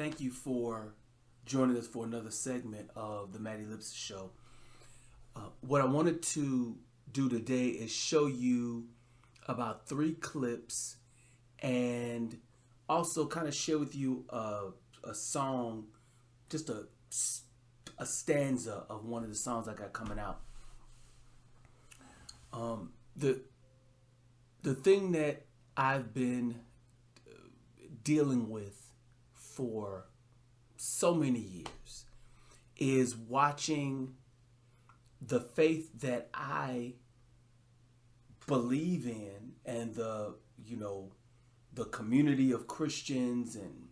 thank you for joining us for another segment of the Matt Ellipsis Show. What I wanted to do today is show you about 3 clips and also kind of share with you a song, just a stanza of one of the songs I got coming out. The thing that I've been dealing with for so many years is watching the faith that I believe in and the community of Christians and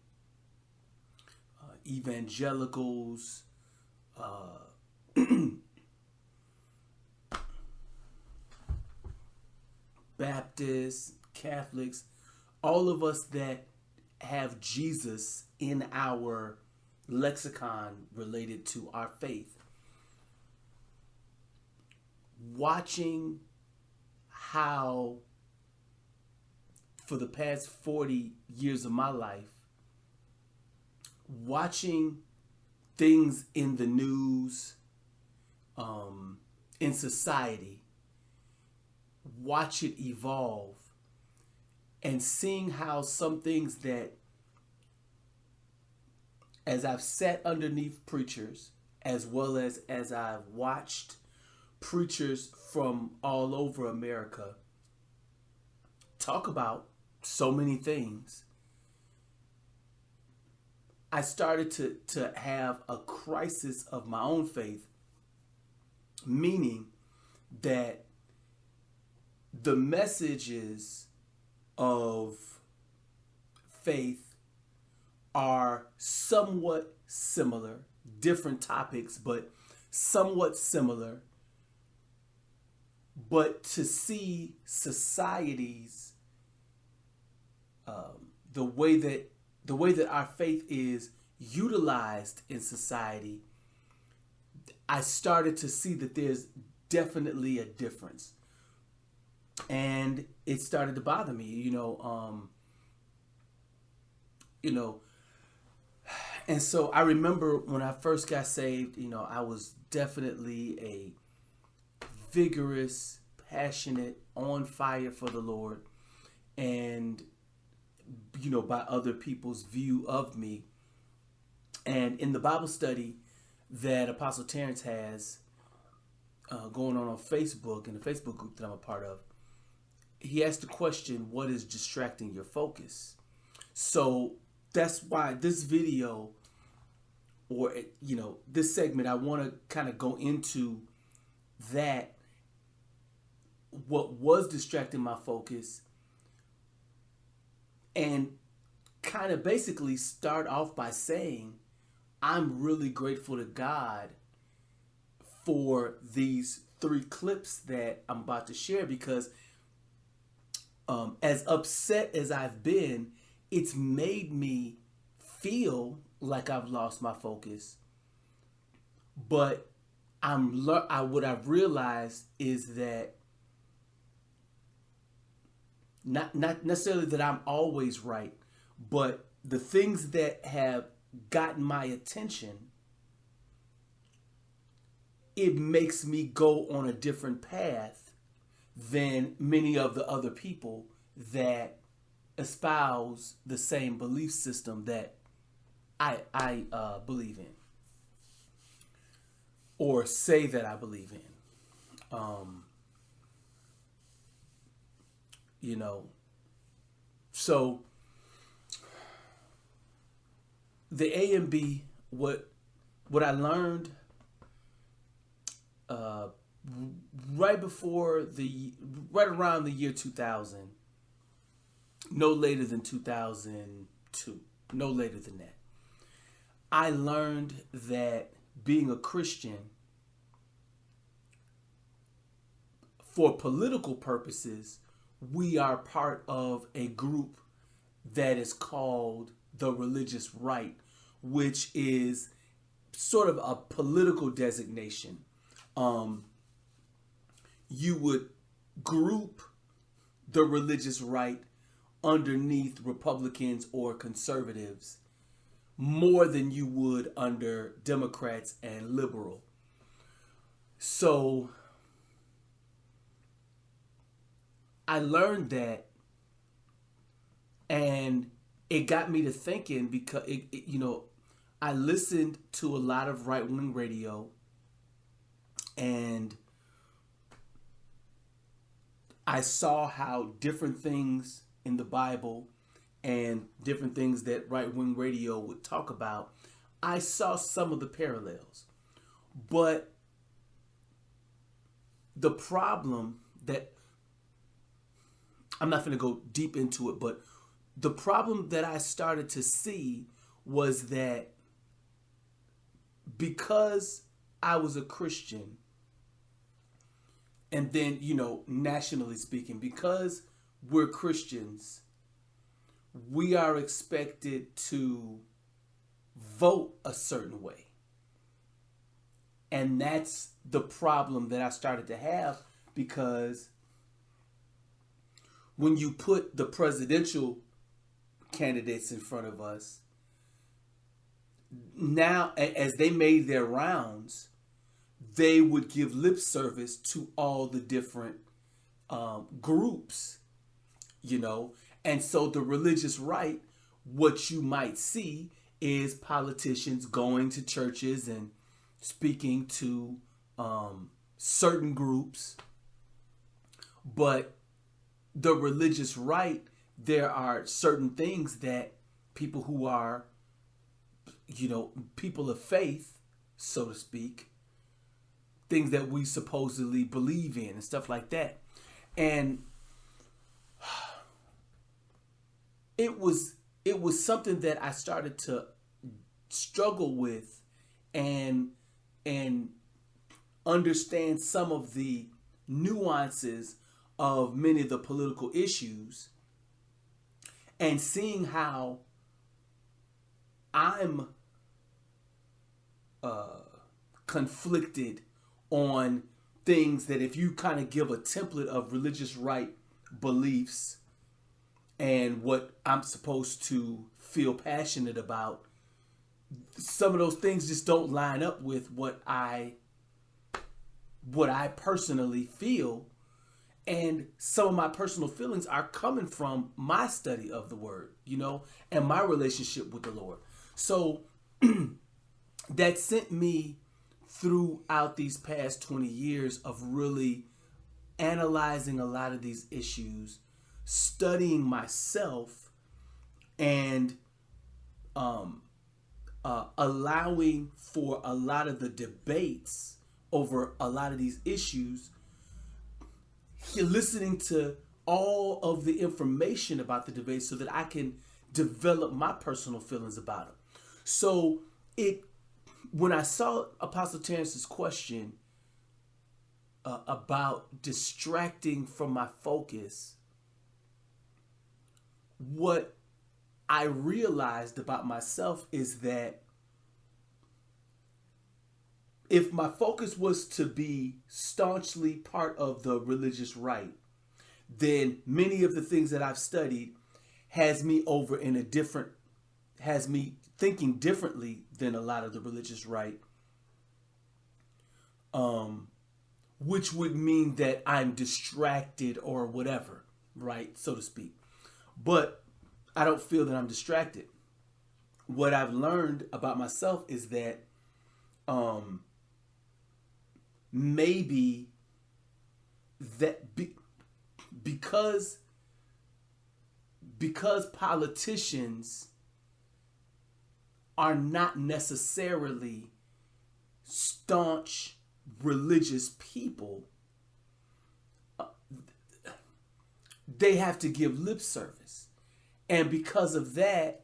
Evangelicals, Baptists, Catholics, all of us that have Jesus in our lexicon related to our faith. Watching how for the past 40 years of my life, watching things in the news, in society, watch it evolve, and seeing how some things that, as I've sat underneath preachers, as well as I've watched preachers from all over America talk about so many things, I started to have a crisis of my own faith, meaning that the messages of faith are somewhat similar, different topics, but somewhat similar. But to see societies, the way that our faith is utilized in society, I started to see that there's definitely a difference. And it started to bother me, and so I remember when I first got saved, I was definitely a vigorous, passionate, on fire for the Lord, and by other people's view of me. And in the Bible study that Apostle Terrence has going on Facebook, in the Facebook group that I'm a part of, he asked the question, what is distracting your focus? So that's why this video, or this segment, I want to kind of go into that, what was distracting my focus, and kind of basically start off by saying I'm really grateful to God for these 3 clips that I'm about to share, because as upset as I've been, it's made me feel like I've lost my focus. But what I've realized is that not necessarily that I'm always right, but the things that have gotten my attention, it makes me go on a different path than many of the other people that espouse the same belief system that I believe in, or say that I believe in. So the A and B, what I learned right around the year 2000, no later than 2002, no later than that, I learned that being a Christian, for political purposes, we are part of a group that is called the religious right, which is sort of a political designation. You would group the religious right underneath Republicans or conservatives, more than you would under Democrats and liberal. So I learned that, and it got me to thinking because I listened to a lot of right-wing radio, and I saw how different things in the Bible and different things that right-wing radio would talk about, I saw some of the parallels. But the problem that, I'm not going to go deep into it, but the problem that I started to see was that because I was a Christian, and then, nationally speaking, because we're Christians, we are expected to vote a certain way. And that's the problem that I started to have, because when you put the presidential candidates in front of us, now as they made their rounds, they would give lip service to all the different groups, and so the religious right, what you might see is politicians going to churches and speaking to certain groups. But the religious right, there are certain things that people who are, people of faith, so to speak, things that we supposedly believe in and stuff like that. And it was something that I started to struggle with and understand some of the nuances of many of the political issues, and seeing how I'm conflicted on things that, if you kind of give a template of religious right beliefs and what I'm supposed to feel passionate about, some of those things just don't line up with what I personally feel. And some of my personal feelings are coming from my study of the word, and my relationship with the Lord. So that sent me throughout these past 20 years of really analyzing a lot of these issues, studying myself, and allowing for a lot of the debates over a lot of these issues, listening to all of the information about the debates so that I can develop my personal feelings about them. So when I saw Apostle Terrence's question about distracting from my focus, what I realized about myself is that if my focus was to be staunchly part of the religious right, then many of the things that I've studied has me thinking differently than a lot of the religious right, which would mean that I'm distracted or whatever, right, so to speak. But I don't feel that I'm distracted. What I've learned about myself is that maybe that because politicians are not necessarily staunch religious people, they have to give lip service. And because of that,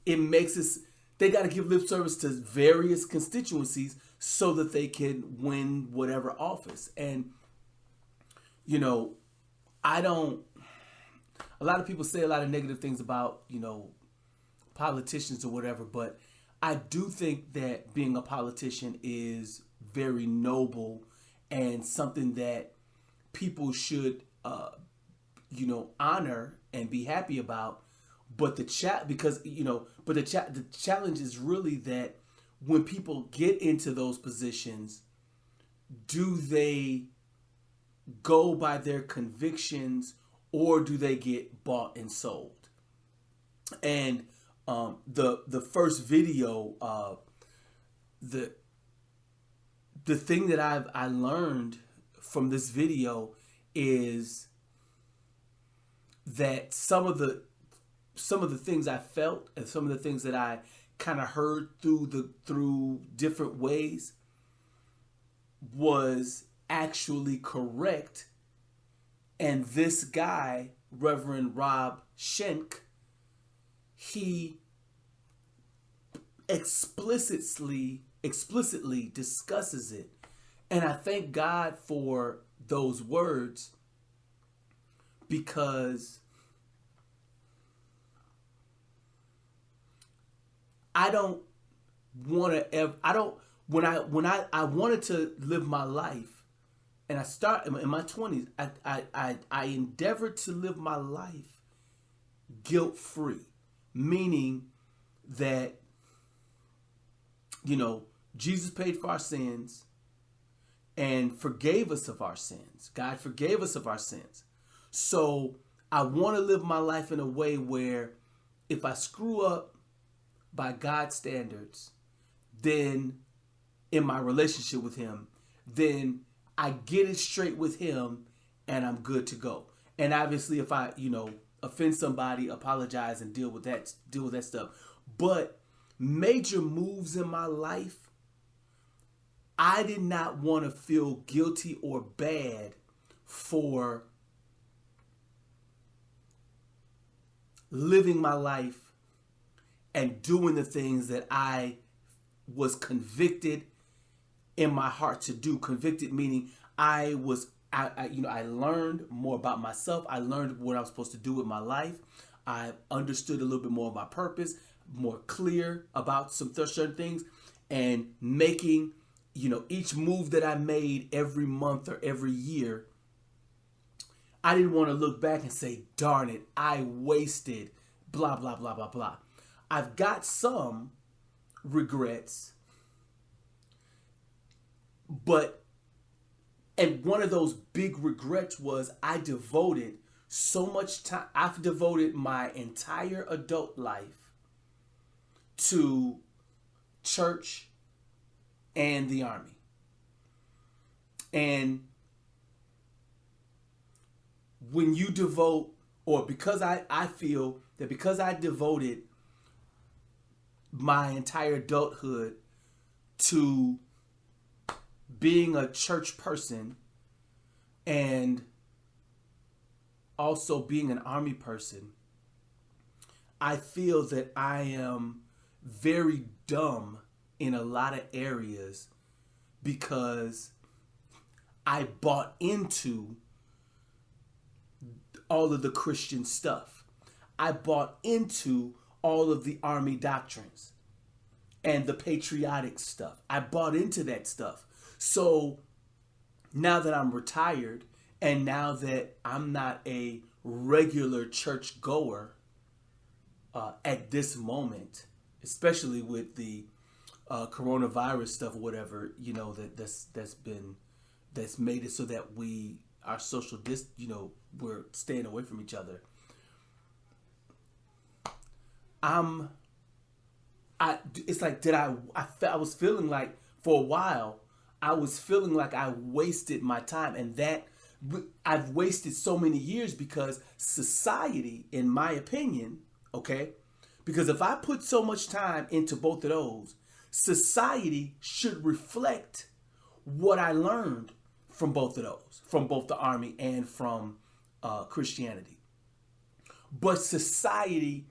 it makes us, they got to give lip service to various constituencies so that they can win whatever office. And, a lot of people say a lot of negative things about, politicians or whatever, but I do think that being a politician is very noble and something that people should, honor and be happy about. But the challenge is really that when people get into those positions, do they go by their convictions or do they get bought and sold? And the first video, the thing that I learned from this video is that some of the things I felt and some of the things that I kind of heard through different ways was actually correct. And this guy, Reverend Rob Schenck, he explicitly discusses it. And I thank God for those words, because I don't want to ever, when I wanted to live my life, and I start in my 20s, I endeavored to live my life guilt-free, meaning that, Jesus paid for our sins and forgave us of our sins. God forgave us of our sins. So I want to live my life in a way where if I screw up by God's standards, then in my relationship with him, then I get it straight with him and I'm good to go. And obviously if I, offend somebody, apologize and deal with that stuff. But major moves in my life, I did not want to feel guilty or bad for living my life and doing the things that I was convicted in my heart to do. Convicted meaning I learned more about myself. I learned what I was supposed to do with my life. I understood a little bit more of my purpose, more clear about some certain things, and making, each move that I made every month or every year, I didn't want to look back and say, darn it, I wasted blah, blah, blah, blah, blah. I've got some regrets, and one of those big regrets was I devoted so much time. I've devoted my entire adult life to church and the Army. And when you devote, or because I feel that because I devoted my entire adulthood to being a church person and also being an Army person, I feel that I am very dumb in a lot of areas because I bought into all of the Christian stuff. I bought into all of the Army doctrines and the patriotic stuff. I bought into that stuff. So now that I'm retired and now that I'm not a regular church goer at this moment, especially with the coronavirus stuff or whatever, that's made it so that our social we're staying away from each other. It's like, I was feeling like for a while, I was feeling like I wasted my time, and that I've wasted so many years because society, in my opinion, okay, because if I put so much time into both of those, society should reflect what I learned from both of those, from both the Army and from Christianity. But society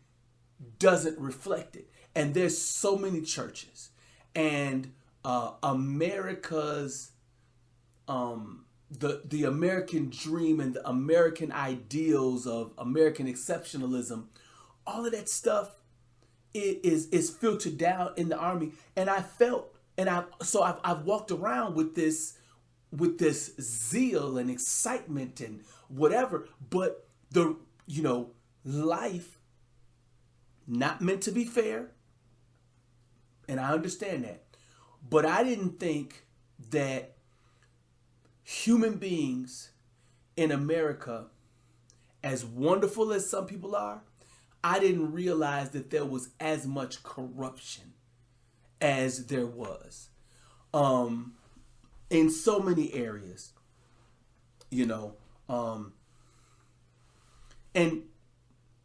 doesn't reflect it. And there's so many churches, and America's the American dream and the American ideals of American exceptionalism, all of that stuff is filtered down in the Army. And I felt, and I've walked around with this zeal and excitement and whatever, but life not meant to be fair, and I understand that. But I didn't think that human beings in America, as wonderful as some people are, I didn't realize that there was as much corruption as there was in so many areas, and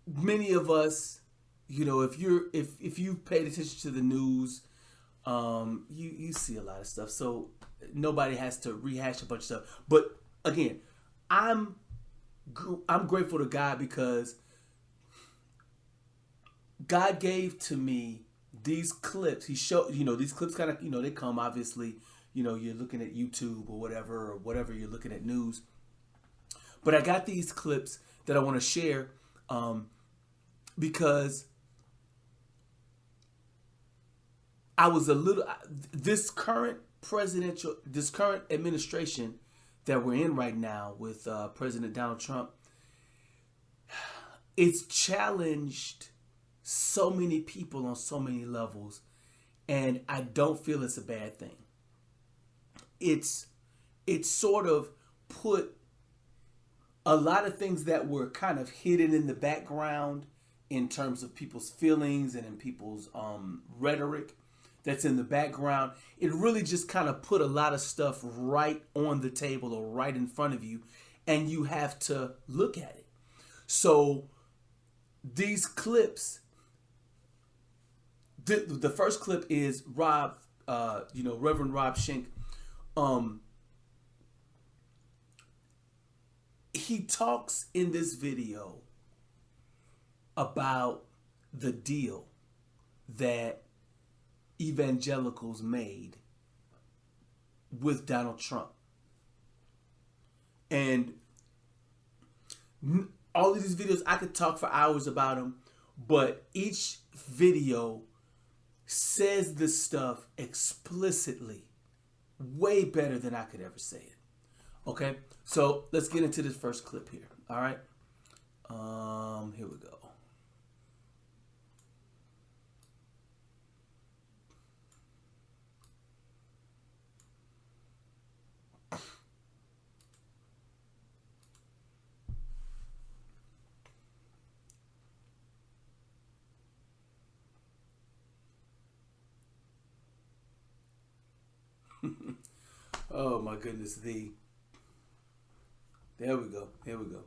many of us, if you've paid attention to the news, you see a lot of stuff. So nobody has to rehash a bunch of stuff. But again, I'm grateful to God because God gave to me these clips. He showed, these clips kind of, they come obviously, you're looking at YouTube or whatever you're looking at news. But I got these clips that I want to share because I was this current administration that we're in right now with President Donald Trump, it's challenged so many people on so many levels, and I don't feel it's a bad thing. It's sort of put a lot of things that were kind of hidden in the background in terms of people's feelings and in people's rhetoric that's in the background. It really just kind of put a lot of stuff right on the table or right in front of you, and you have to look at it. So these clips, the first clip is Reverend Rob Schenck. He talks in this video about the deal that Evangelicals made with Donald Trump. And all of these videos, I could talk for hours about them, but each video says this stuff explicitly, way better than I could ever say it. Okay, so let's get into this first clip here. All right, here we go. Oh my goodness, there we go. Here we go.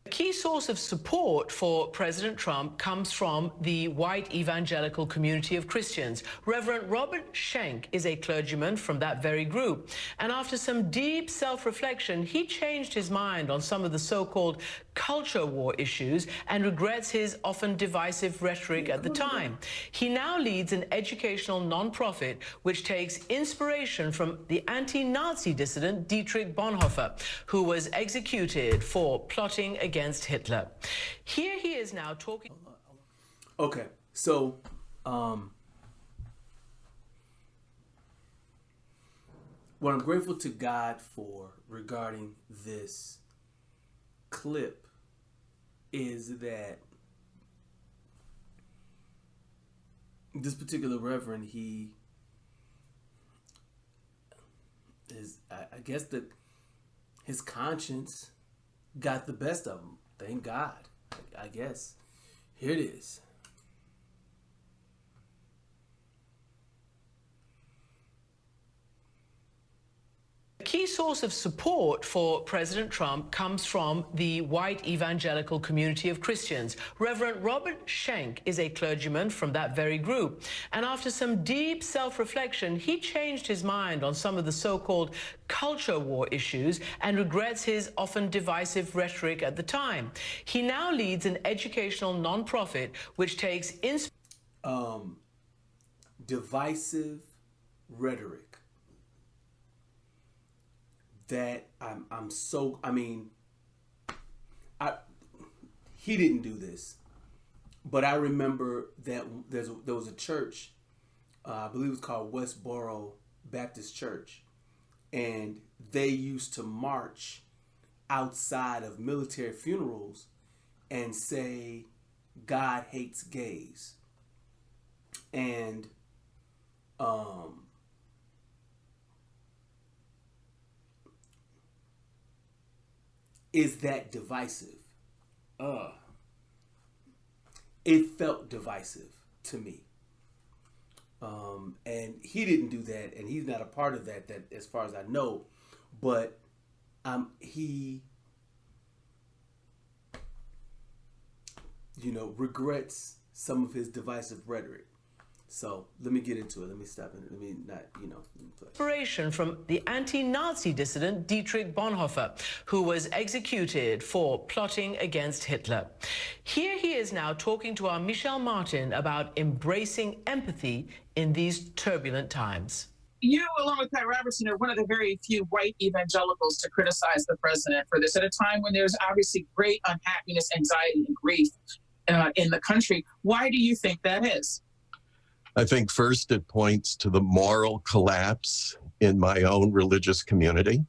A key source of support for President Trump comes from the white evangelical community of Christians. Reverend Robert Schenck is a clergyman from that very group. And after some deep self-reflection, he changed his mind on some of the so-called culture war issues and regrets his often divisive rhetoric at the time. He now leads an educational nonprofit which takes inspiration from the anti-Nazi dissident Dietrich Bonhoeffer, who was executed for plotting against Hitler. Here he is now talking. Okay, so what I'm grateful to God for regarding this clip is that this particular reverend, he is, I guess that his conscience got the best of him. Thank God, I guess. Here it is. A key source of support for President Trump comes from the white evangelical community of Christians. Reverend Robert Schenck is a clergyman from that very group. And after some deep self-reflection, he changed his mind on some of the so-called culture war issues and regrets his often divisive rhetoric at the time. He now leads an educational nonprofit which takes divisive rhetoric. That he didn't do this, but I remember that there was a church, I believe it was called Westboro Baptist Church, and they used to march outside of military funerals and say, God hates gays. And is that divisive? It felt divisive to me. And he didn't do that, and he's not a part of that as far as I know. But he, regrets some of his divisive rhetoric. So let me get into it. Let me stop it. Let me not, play. Inspiration from the anti-Nazi dissident Dietrich Bonhoeffer, who was executed for plotting against Hitler. Here he is now talking to our Michelle Martin about embracing empathy in these turbulent times. You, along with Pat Robertson, are one of the very few white evangelicals to criticize the president for this at a time when there's obviously great unhappiness, anxiety, and grief in the country. Why do you think that is? I think first it points to the moral collapse in my own religious community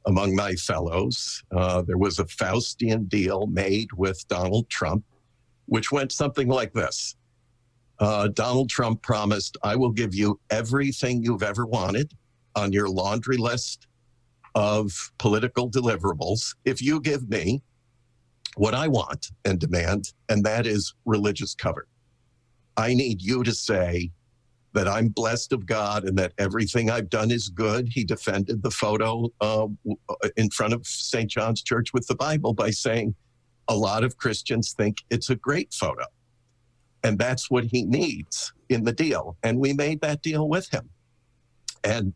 among my fellows. There was a Faustian deal made with Donald Trump, which went something like this. Donald Trump promised, I will give you everything you've ever wanted on your laundry list of political deliverables if you give me what I want and demand, and that is religious cover. I need you to say that I'm blessed of God and that everything I've done is good. He defended the photo in front of St. John's Church with the Bible by saying a lot of Christians think it's a great photo. And that's what he needs in the deal. And we made that deal with him. And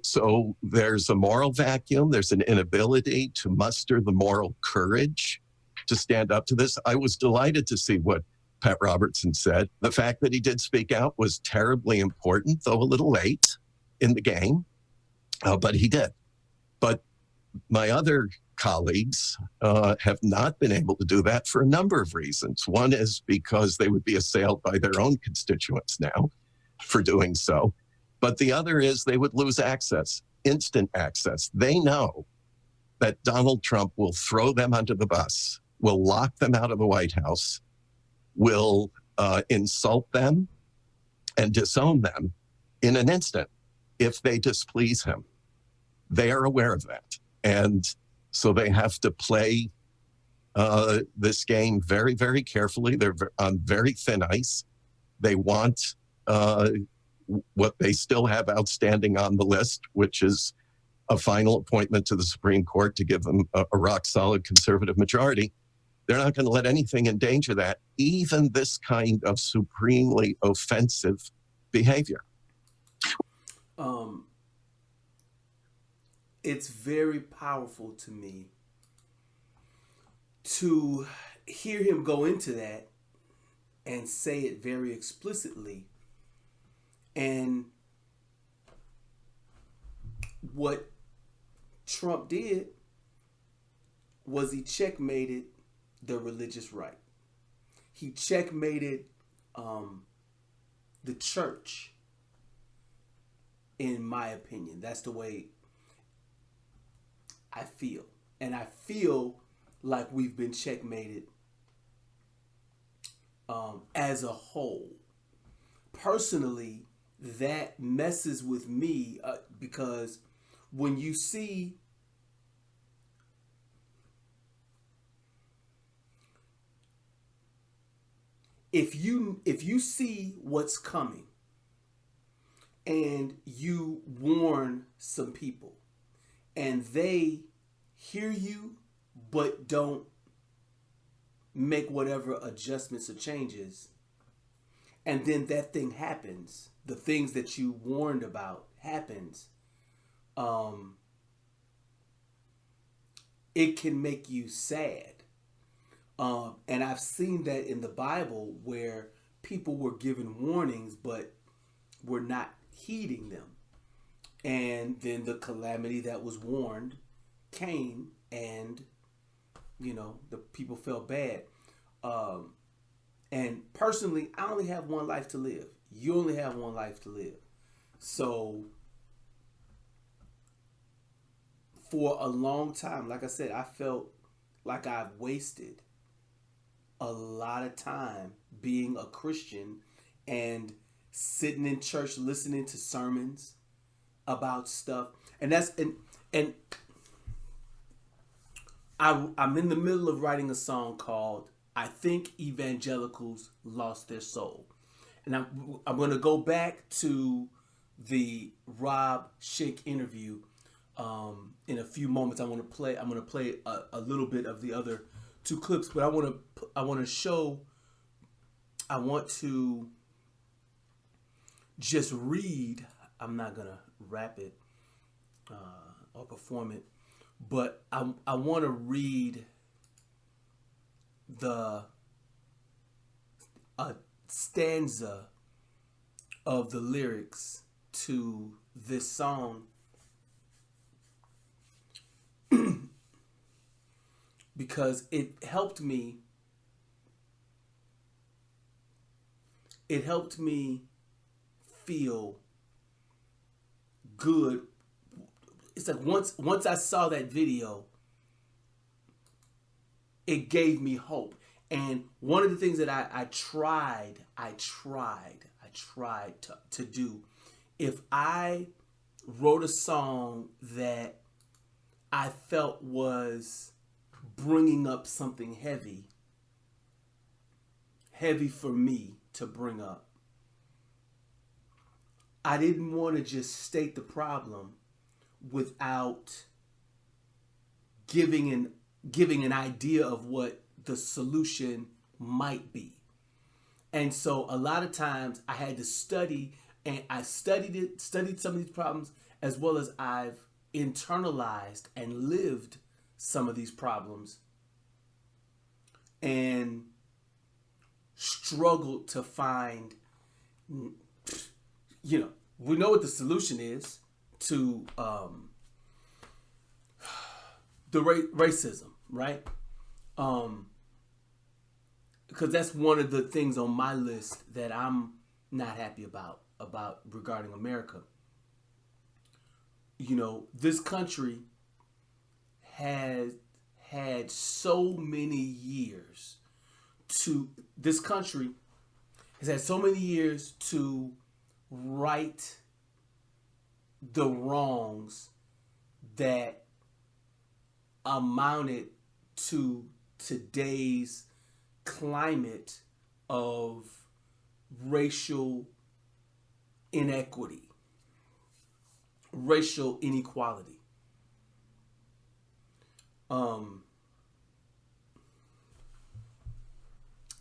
so there's a moral vacuum. There's an inability to muster the moral courage to stand up to this. I was delighted to see what Pat Robertson said. The fact that he did speak out was terribly important, though a little late in the game, but he did. But my other colleagues have not been able to do that for a number of reasons. One is because they would be assailed by their own constituents now for doing so. But the other is they would lose access, instant access. They know that Donald Trump will throw them under the bus, will lock them out of the White House, will insult them and disown them in an instant if they displease him. They are aware of that. And so they have to play this game very, very carefully. They're on very thin ice. They want what they still have outstanding on the list, which is a final appointment to the Supreme Court to give them a rock-solid conservative majority. They're not going to let anything endanger that, even this kind of supremely offensive behavior. It's very powerful to me to hear him go into that and say it very explicitly. And what Trump did was he checkmated the religious right. He checkmated the church, in my opinion. That's the way I feel. And I feel like we've been checkmated as a whole. Personally, that messes with me because when you see if you see what's coming and you warn some people and they hear you but don't make whatever adjustments or changes, and then that thing happens, the things that you warned about happens, it can make you sad. And I've seen that in the Bible where people were given warnings but were not heeding them. And then the calamity that was warned came and, the people felt bad. And personally, I only have one life to live. You only have one life to live. So for a long time, like I said, I felt like I've wasted a lot of time being a Christian and sitting in church listening to sermons about stuff. And I'm in the middle of writing a song called I Think Evangelicals Lost Their Soul. And I'm going to go back to the Rob Schenck interview in a few moments. I'm going to play a little bit of the other two clips, but I want to just read. I'm not going to rap it or perform it, but I want to read a stanza of the lyrics to this song because it helped me feel good. It's like once I saw that video, it gave me hope. And one of the things that I tried to do, if I wrote a song that I felt was bringing up something heavy for me to bring up, I didn't want to just state the problem without giving an idea of what the solution might be. And so a lot of times I had to study, and I studied some of these problems, as well as I've internalized and lived some of these problems and struggled to find, we know what the solution is to the racism, right? Because that's one of the things on my list that I'm not happy about regarding America. This country has had so many years to right the wrongs that amounted to today's climate of racial inequity, racial inequality.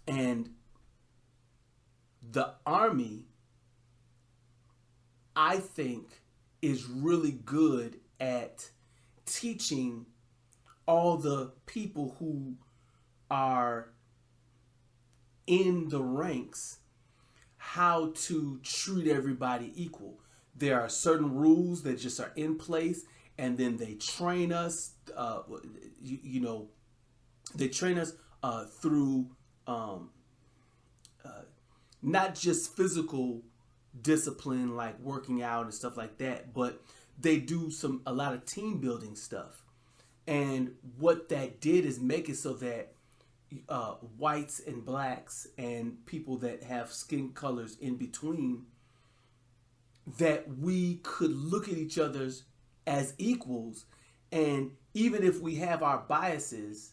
And the Army, I think, is really good at teaching all the people who are in the ranks how to treat everybody equal. There are certain rules that just are in place, and then they train us. They train us through not just physical discipline like working out and stuff like that, but they do a lot of team building stuff. And what that did is make it so that whites and blacks and people that have skin colors in between, that we could look at each other as equals. And even if we have our biases,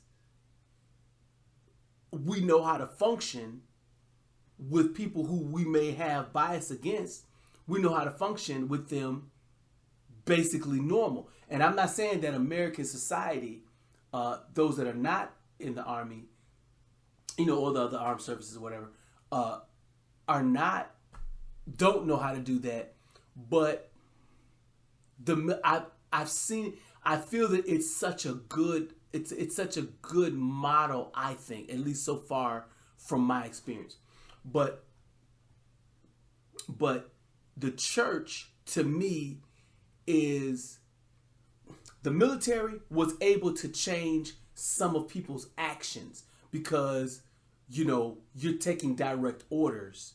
we know how to function with people who we may have bias against. We know how to function with them basically normal. And I'm not saying that American society, those that are not in the Army, or the other armed services or whatever, don't know how to do that. But I feel that it's such a good model, I think, at least so far from my experience. But the church, to me, is the military was able to change some of people's actions because, you're taking direct orders,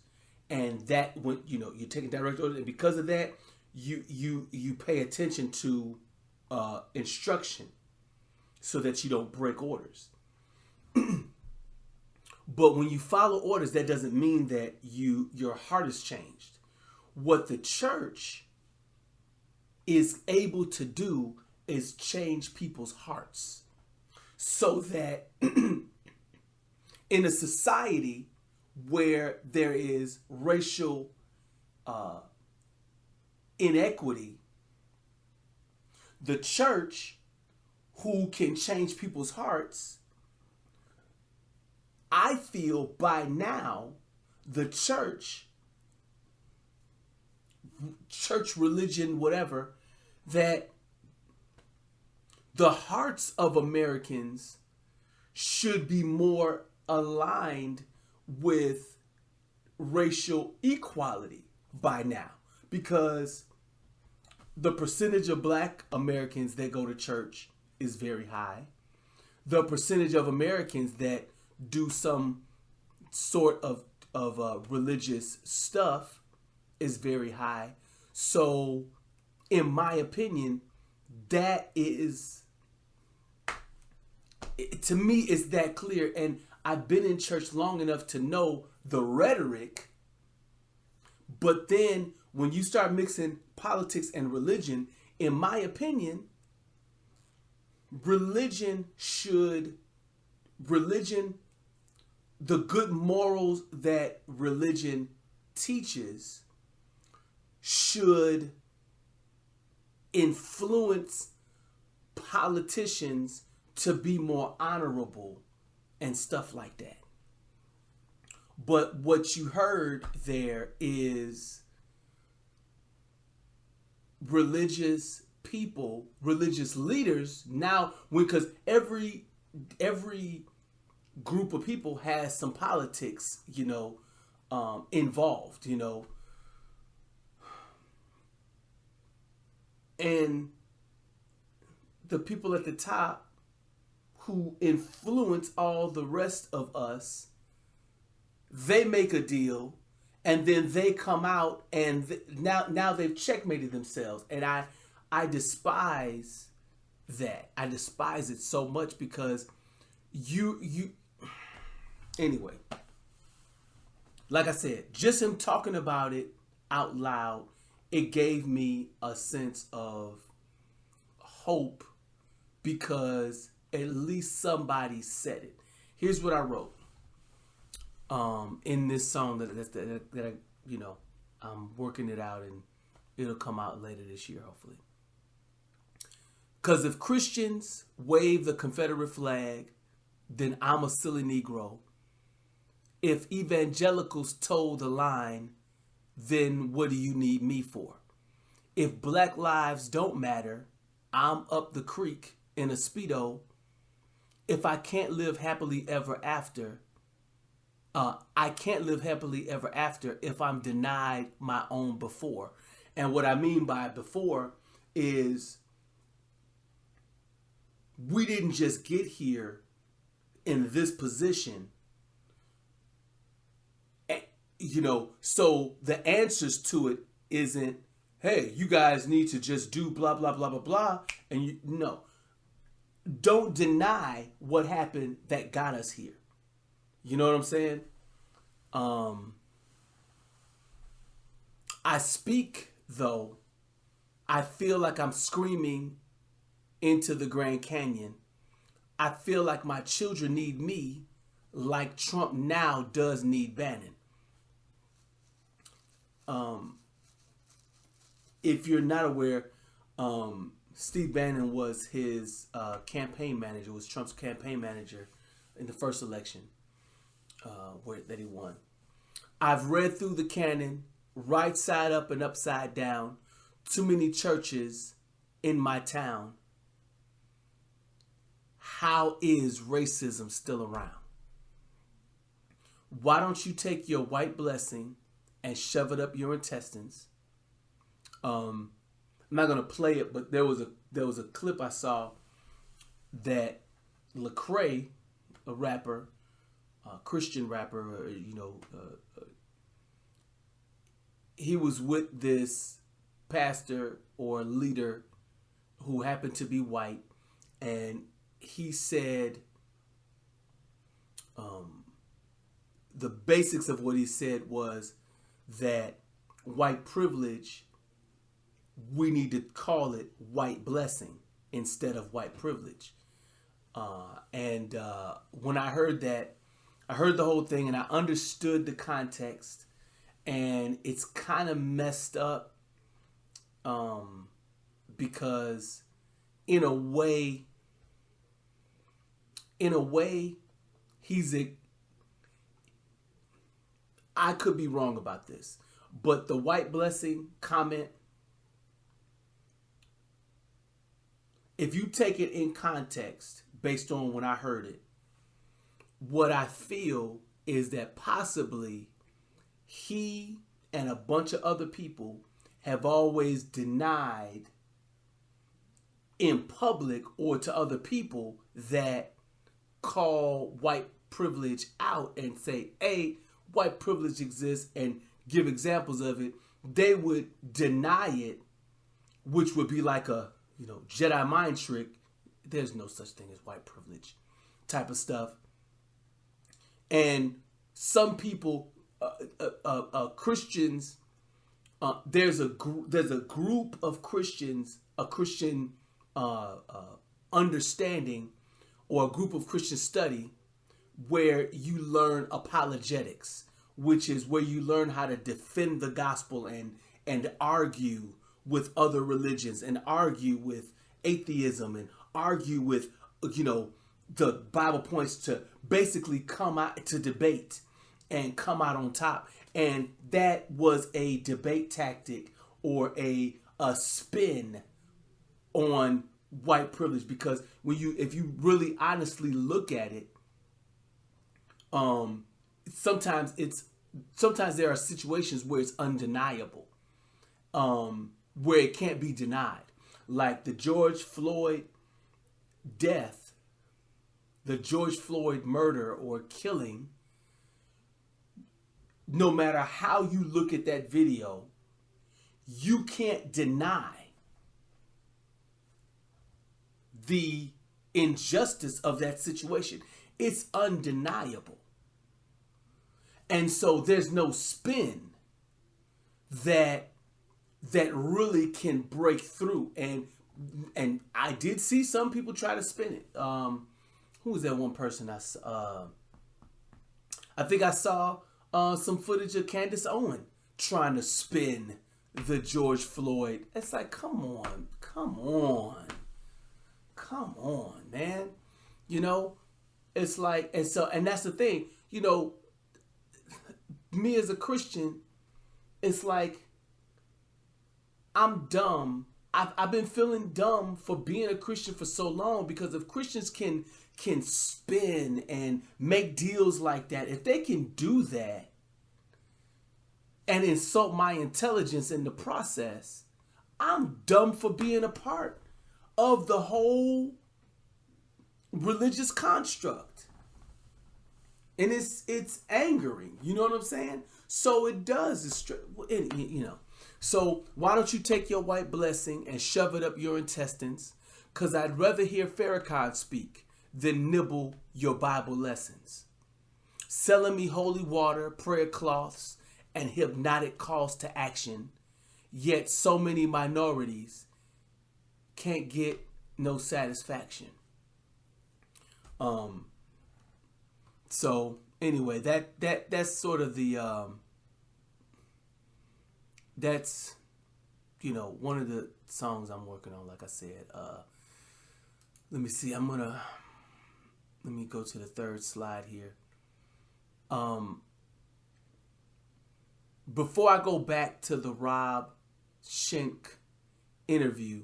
and that when you're taking direct orders, and because of that, you pay attention to instruction so that you don't break orders. But when you follow orders, that doesn't mean that your heart is changed. What the church is able to do is change people's hearts so that in a society where there is racial inequity, the church, who can change people's hearts, I feel by now the church, religion, whatever, that the hearts of Americans should be more aligned with racial equality by now, because the percentage of Black Americans that go to church is very high. The percentage of Americans that do some sort of religious stuff is very high. So, in my opinion, that is, to me, it's that clear. And I've been in church long enough to know the rhetoric. But then when you start mixing politics and religion, in my opinion, the good morals that religion teaches should influence politicians to be more honorable and stuff like that. But what you heard there is religious people, religious leaders now, because every group of people has some politics, involved, and the people at the top who influence all the rest of us, they make a deal, and then they come out and now they've checkmated themselves, and I despise that. I despise it so much because you anyway, like I said, just him talking about it out loud, it gave me a sense of hope because at least somebody said it. Here's what I wrote in this song that I, I'm working it out and it'll come out later this year, hopefully. Because if Christians wave the Confederate flag, then I'm a silly Negro. If evangelicals toe the line, then what do you need me for? If Black lives don't matter, I'm up the creek in a Speedo. If I can't live happily ever after, I can't live happily ever after if I'm denied my own before. And what I mean by before is we didn't just get here in this position. So the answers to it isn't, hey, you guys need to just do blah, blah, blah, blah, blah. And don't deny what happened that got us here. You know what I'm saying? I speak, though, I feel like I'm screaming into the Grand Canyon. I feel like my children need me like Trump now does need Bannon. If you're not aware, Steve Bannon was his campaign manager, was Trump's campaign manager in the first election that he won. I've read through the canon, right side up and upside down, too many churches in my town. How is racism still around? Why don't you take your white blessing and shove it up your intestines? I'm not gonna play it, but there was a clip I saw that Lecrae, a rapper, Christian rapper, he was with this pastor or leader who happened to be white, and he said, the basics of what he said was that white privilege, we need to call it white blessing instead of white privilege. And when I heard that, I heard the whole thing and I understood the context, and it's kind of messed up because in a way, I could be wrong about this, but the white blessing comment, if you take it in context based on when I heard it, what I feel is that possibly he and a bunch of other people have always denied in public or to other people that call white privilege out and say, hey, white privilege exists, and give examples of it. They would deny it, which would be like a, Jedi mind trick. There's no such thing as white privilege type of stuff. And some people, Christians, there's a group of Christians, a Christian understanding, or a group of Christian study where you learn apologetics, which is where you learn how to defend the gospel and argue with other religions and argue with atheism and argue with, the Bible points to basically come out to debate and come out on top. And that was a debate tactic or a spin on white privilege, because if you really honestly look at it, sometimes there are situations where it's undeniable, where it can't be denied, like the George Floyd death, the George Floyd murder or killing. No matter how you look at that video, you can't deny the injustice of that situation. It's undeniable. And so there's no spin that really can break through. And I did see some people try to spin it. Who was that one person I think I saw some footage of Candace Owen trying to spin the George Floyd. It's like, come on, man. It's like, and that's the thing, me as a Christian, it's like, I'm dumb. I've been feeling dumb for being a Christian for so long, because if Christians can spin and make deals like that, if they can do that and insult my intelligence in the process, I'm dumb for being a part of the whole religious construct. And it's angering, you know what I'm saying? So it does, So why don't you take your white blessing and shove it up your intestines? Because I'd rather hear Farrakhan speak than nibble your Bible lessons. Selling me holy water, prayer cloths, and hypnotic calls to action. Yet so many minorities can't get no satisfaction. So anyway, that's sort of the that's one of the songs I'm working on. Like I said, let me see. Let me go to the third slide here. Before I go back to the Rob Schenck interview,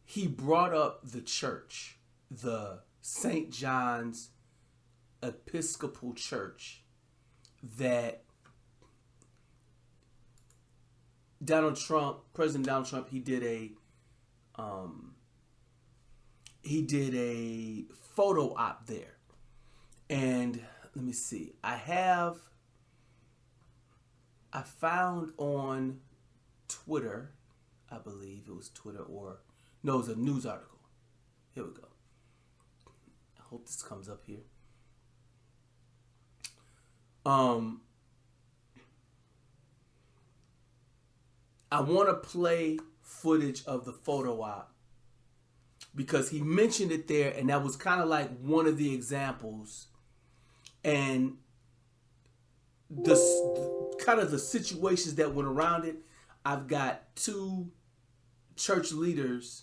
he brought up the church, the St. John's Episcopal Church, that President Donald Trump, he did a photo op there. And let me see. I found on Twitter, I believe it was Twitter or no, it was a news article. Here we go. I hope this comes up here. I want to play footage of the photo op because he mentioned it there, and that was kind of like one of the examples, and the kind of the situations that went around it. I've got two church leaders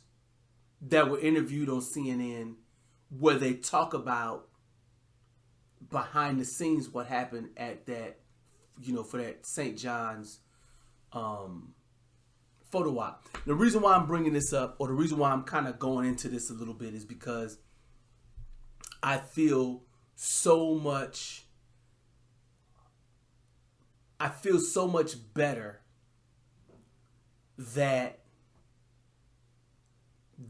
that were interviewed on CNN where they talk about behind the scenes what happened at that, for that St. John's photo op. The reason why I'm bringing this up, or the reason why I'm kind of going into this a little bit, is because I feel so much better that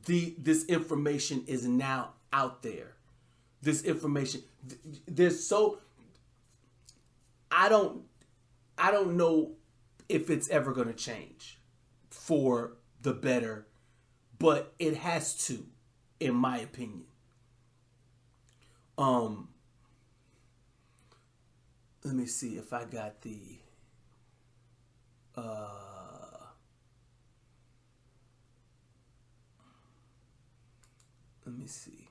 this information is now out there. This information, I don't know if it's ever going to change for the better, but it has to, in my opinion. Let me see if I got the let me see.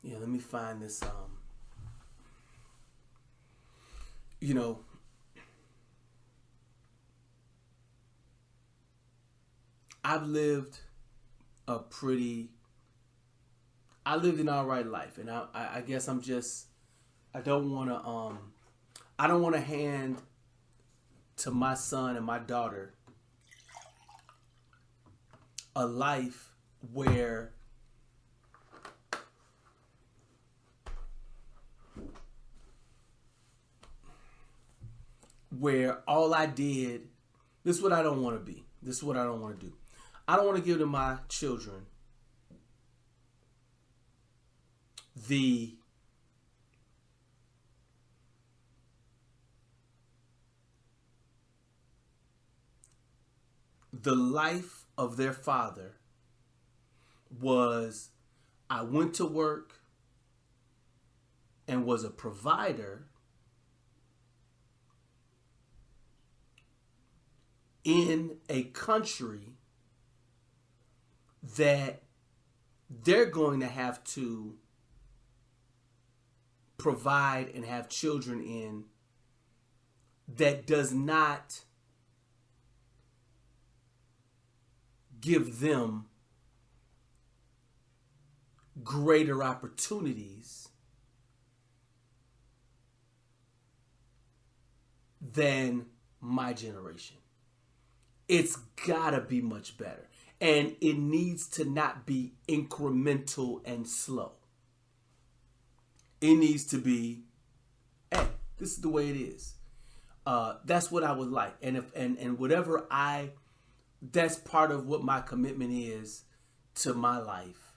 Yeah, let me find this. I've lived an all right life, and I guess I don't want to hand to my son and my daughter a life where all I did, this is what I don't want to be. This is what I don't want to do. I don't want to give to my children the life of their father was, I went to work and was a provider in a country that they're going to have to provide and have children in that does not give them greater opportunities than my generation. It's gotta be much better. And it needs to not be incremental and slow. It needs to be, hey, this is the way it is. That's what I would like. And whatever that's part of what my commitment is to my life.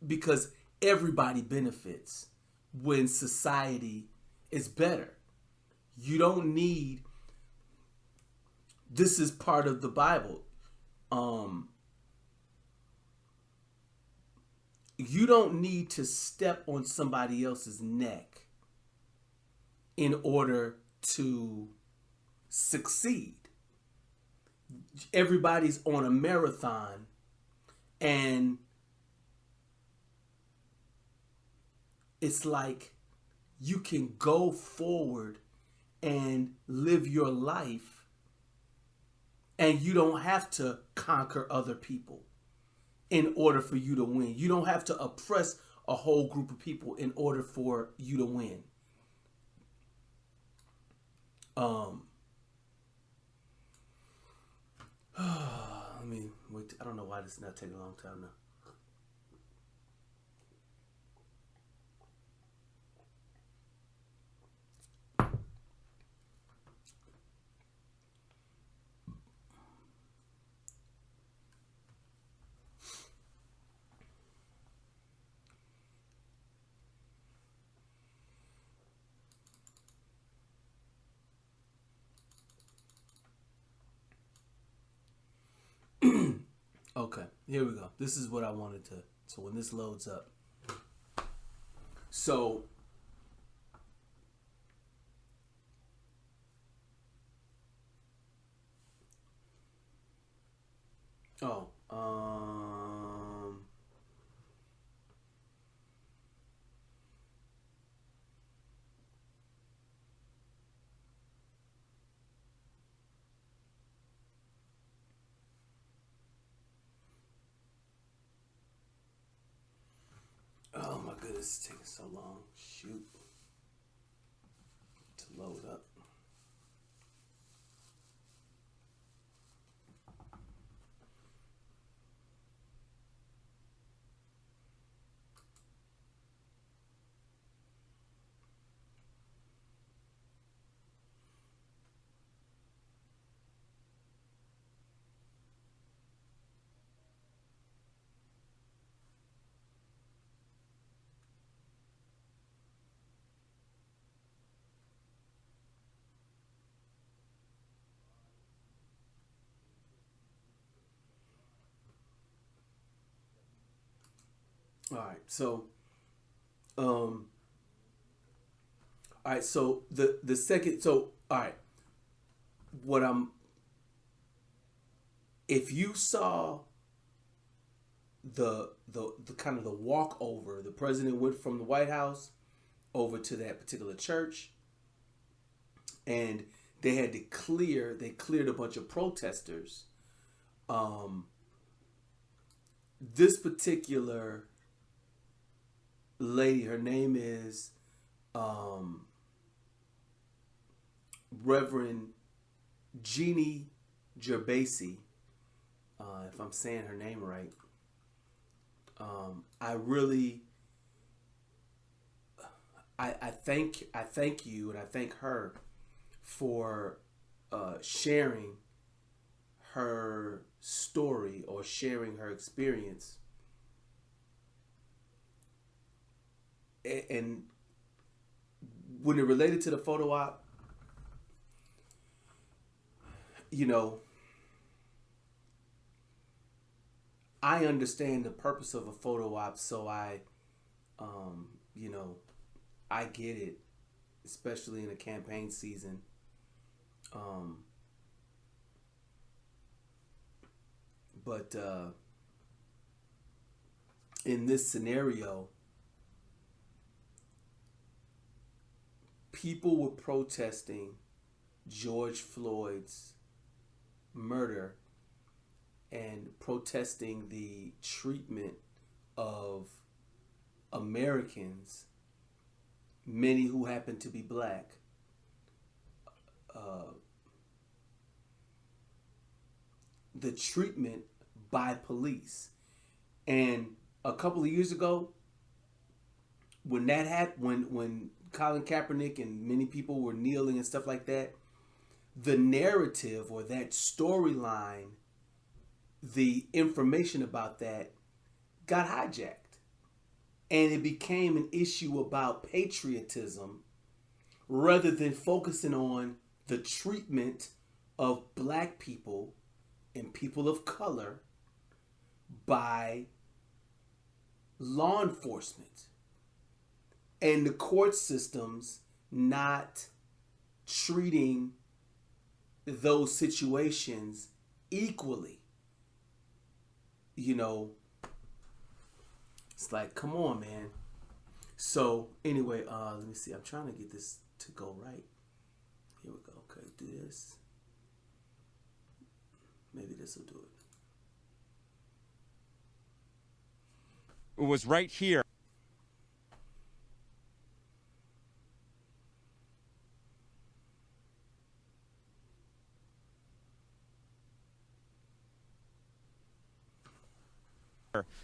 Because everybody benefits when society is better. You don't need, this is part of the Bible. You don't need to step on somebody else's neck in order to succeed. Everybody's on a marathon, and it's like you can go forward and live your life, and you don't have to conquer other people in order for you to win. You don't have to oppress a whole group of people in order for you to win. Let me wait. I don't know why this is not taking a long time now. Okay, here we go. This is what I wanted to. So when this loads up. So. Oh. Oh my goodness, it's taking so long. Shoot. To load up. All right, so, all right, so the second, so all right, what I'm, if you saw the kind of the walkover, the president went from the White House over to that particular church, and they cleared a bunch of protesters. This particular lady, her name is Reverend Jeannie Gerbasi, if I'm saying her name right. I thank you, and I thank her for sharing her story or sharing her experience. And when it related to the photo op, you know, I understand the purpose of a photo op, so you know, I get it, especially in a campaign season. But in this scenario, people were protesting George Floyd's murder and protesting the treatment of Americans, many who happen to be black, the treatment by police. And a couple of years ago, when that happened, when Colin Kaepernick and many people were kneeling and stuff like that, the narrative or that storyline, the information about that got hijacked. And it became an issue about patriotism rather than focusing on the treatment of black people and people of color by law enforcement and the court systems not treating those situations equally. You know, it's like, come on, man. So anyway, let me see. I'm trying to get this to go right. Here we go. Okay, do this. Maybe this will do it. It was right here.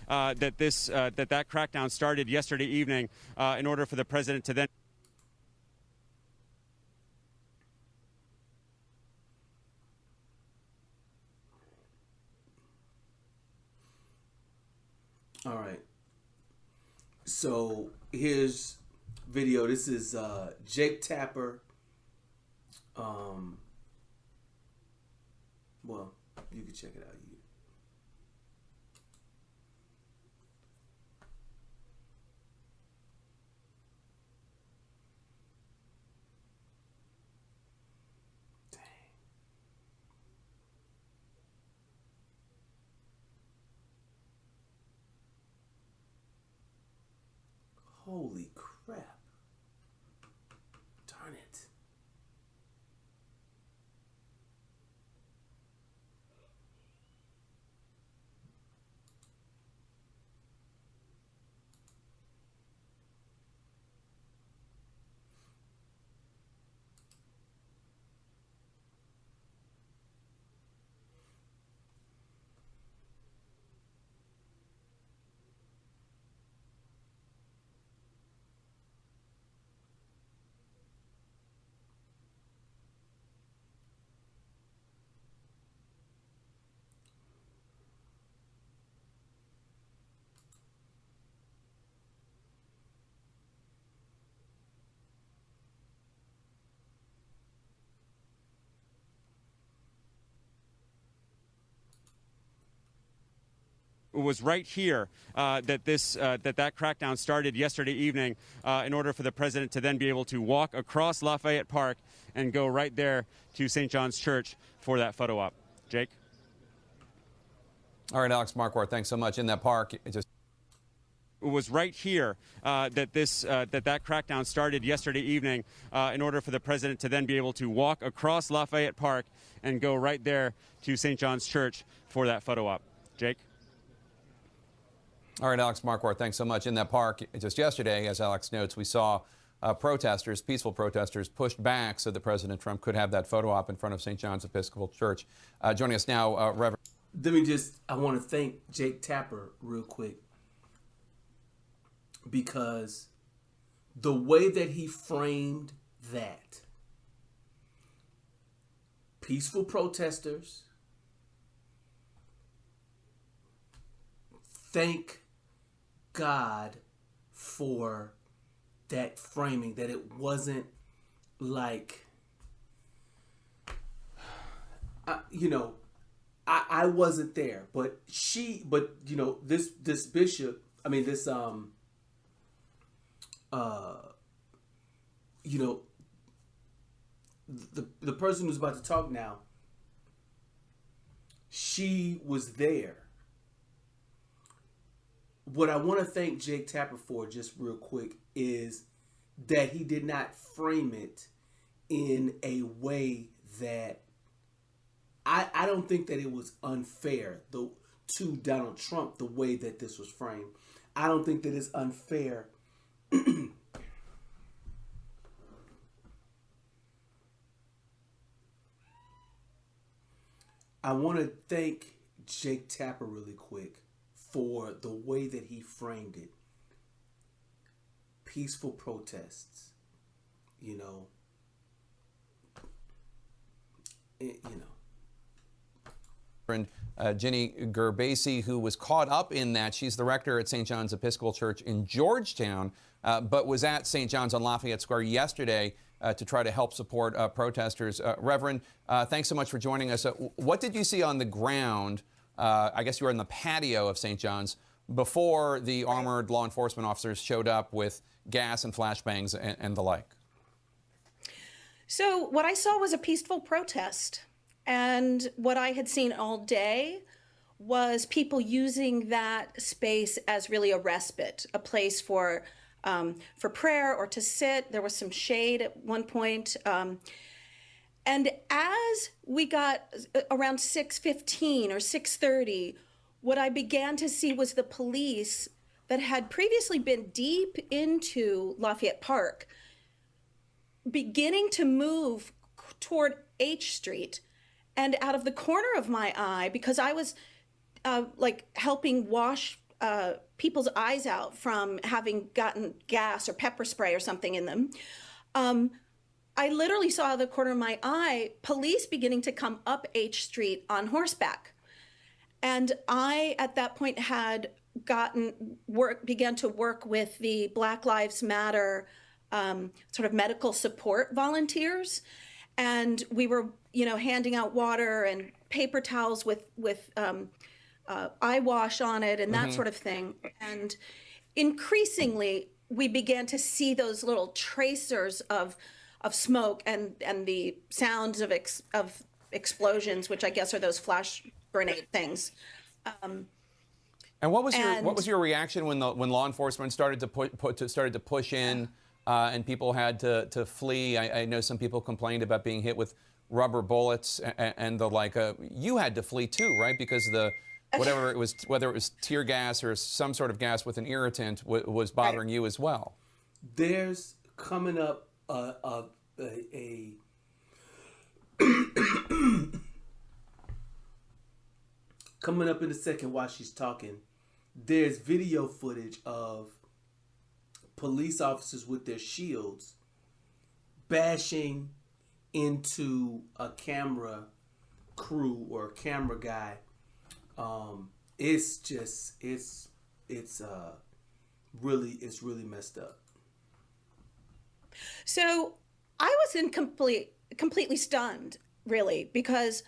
That crackdown started yesterday evening in order for the president to then. All right. So here's video. This is Jake Tapper. Well, you can check it out. was right here that that crackdown started yesterday evening in order for the president to then be able to walk across Lafayette Park and go right there to St. John's Church for that photo op. Jake? All right, Alex Marquardt, thanks so much. In that park, it was right here that that crackdown started yesterday evening in order for the president to then be able to walk across Lafayette Park and go right there to St. John's Church for that photo op. Jake? All right, Alex Marquardt, thanks so much. In that park, just yesterday, as Alex notes, we saw protesters, peaceful protesters, pushed back so that President Trump could have that photo op in front of St. John's Episcopal Church. Joining us now, Reverend. I want to thank Jake Tapper real quick, because the way that he framed that, peaceful protesters, thank God for that framing, that it wasn't like, I wasn't there, but this bishop, the person who's about to talk now, she was there. What I want to thank Jake Tapper for, just real quick, is that he did not frame it in a way that I don't think that it was unfair to Donald Trump, the way that this was framed. I don't think that it's unfair. I want to thank Jake Tapper really quick for the way that he framed it. Peaceful protests, Ginny Gerbasi, who was caught up in that. She's the rector at St. John's Episcopal Church in Georgetown, but was at St. John's on Lafayette Square yesterday to try to help support protesters. Reverend, thanks so much for joining us. What did you see on the ground? I guess you were in the patio of St. John's before the armored law enforcement officers showed up with gas and flashbangs and the like. So what I saw was a peaceful protest. And what I had seen all day was people using that space as really a respite, a place for prayer or to sit. There was some shade at one point. And as we got around 6:15 or 6:30, what I began to see was the police that had previously been deep into Lafayette Park beginning to move toward H Street. And out of the corner of my eye, because I was helping wash people's eyes out from having gotten gas or pepper spray or something in them, I literally saw out of the corner of my eye police beginning to come up H Street on horseback. And I, at that point, had began to work with the Black Lives Matter sort of medical support volunteers. And we were, handing out water and paper towels with eye wash on it and that sort of thing. And increasingly, we began to see those little tracers of smoke and the sounds of explosions, which I guess are those flash grenade things. And what was your reaction when law enforcement started to push in and people had to flee? I know some people complained about being hit with rubber bullets and the like. You had to flee too, right? Because whether it was tear gas or some sort of gas with an irritant was bothering you as well. There's coming up coming up in a second while she's talking. There's video footage of police officers with their shields bashing into a camera crew or a camera guy. It's really messed up. So I was completely stunned, really, because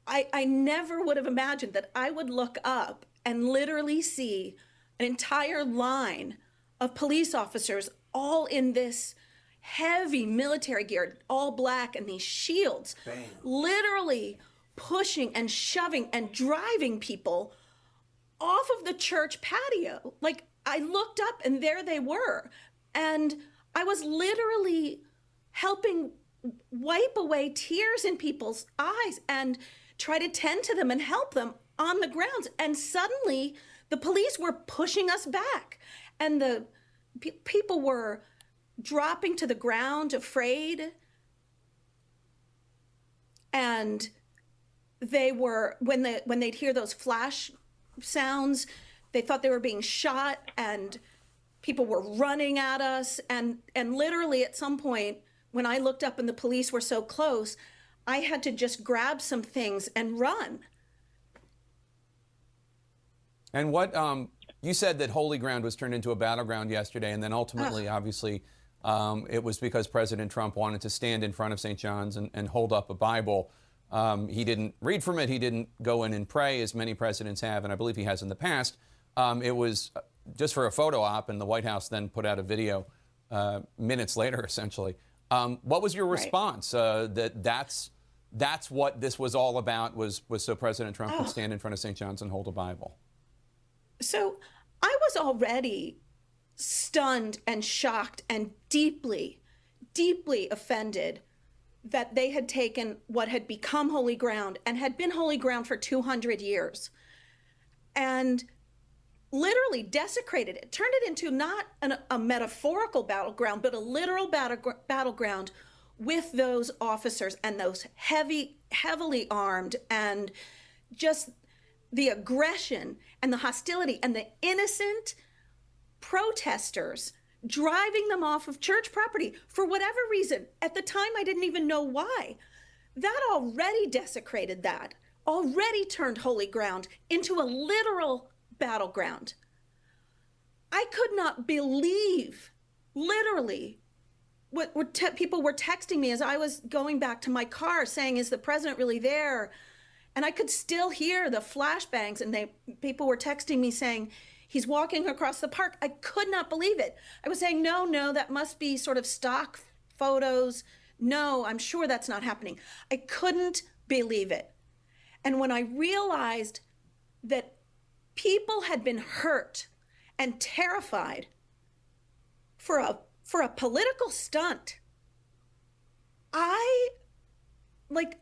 I never would have imagined that I would look up and literally see an entire line of police officers all in this heavy military gear, all black, and these shields, Bam. literally pushing and shoving and driving people off of the church patio. Like, I looked up and there they were. And I was literally helping wipe away tears in people's eyes and try to tend to them and help them on the grounds. And suddenly the police were pushing us back, and the people were dropping to the ground afraid. And they were, when they'd hear those flash sounds, they thought they were being shot, and people were running at us. And literally at some point, when I looked up and the police were so close, I had to just grab some things and run. And what you said that Holy Ground was turned into a battleground yesterday, and then ultimately, obviously, it was because President Trump wanted to stand in front of St. John's and hold up a Bible. He didn't read from it. He didn't go in and pray, as many presidents have, and I believe he has in the past. It was just for a photo op, and the White House then put out a video minutes later, essentially. What was your response? That's what this was all about, was so President Trump could stand in front of St. John's and hold a Bible? So I was already stunned and shocked and deeply, deeply offended that they had taken what had become holy ground and had been holy ground for 200 years and literally desecrated it, turned it into not a metaphorical battleground, but a literal battleground with those officers and those heavily armed, and just the aggression and the hostility and the innocent protesters, driving them off of church property for whatever reason. At the time, I didn't even know why. That already desecrated that, already turned holy ground into a literal battleground. I could not believe, literally, what people were texting me as I was going back to my car saying, is the president really there? And I could still hear the flashbangs, and people were texting me saying, he's walking across the park. I could not believe it. I was saying, no, that must be sort of stock photos. No, I'm sure that's not happening. I couldn't believe it. And when I realized that people had been hurt and terrified for a political stunt,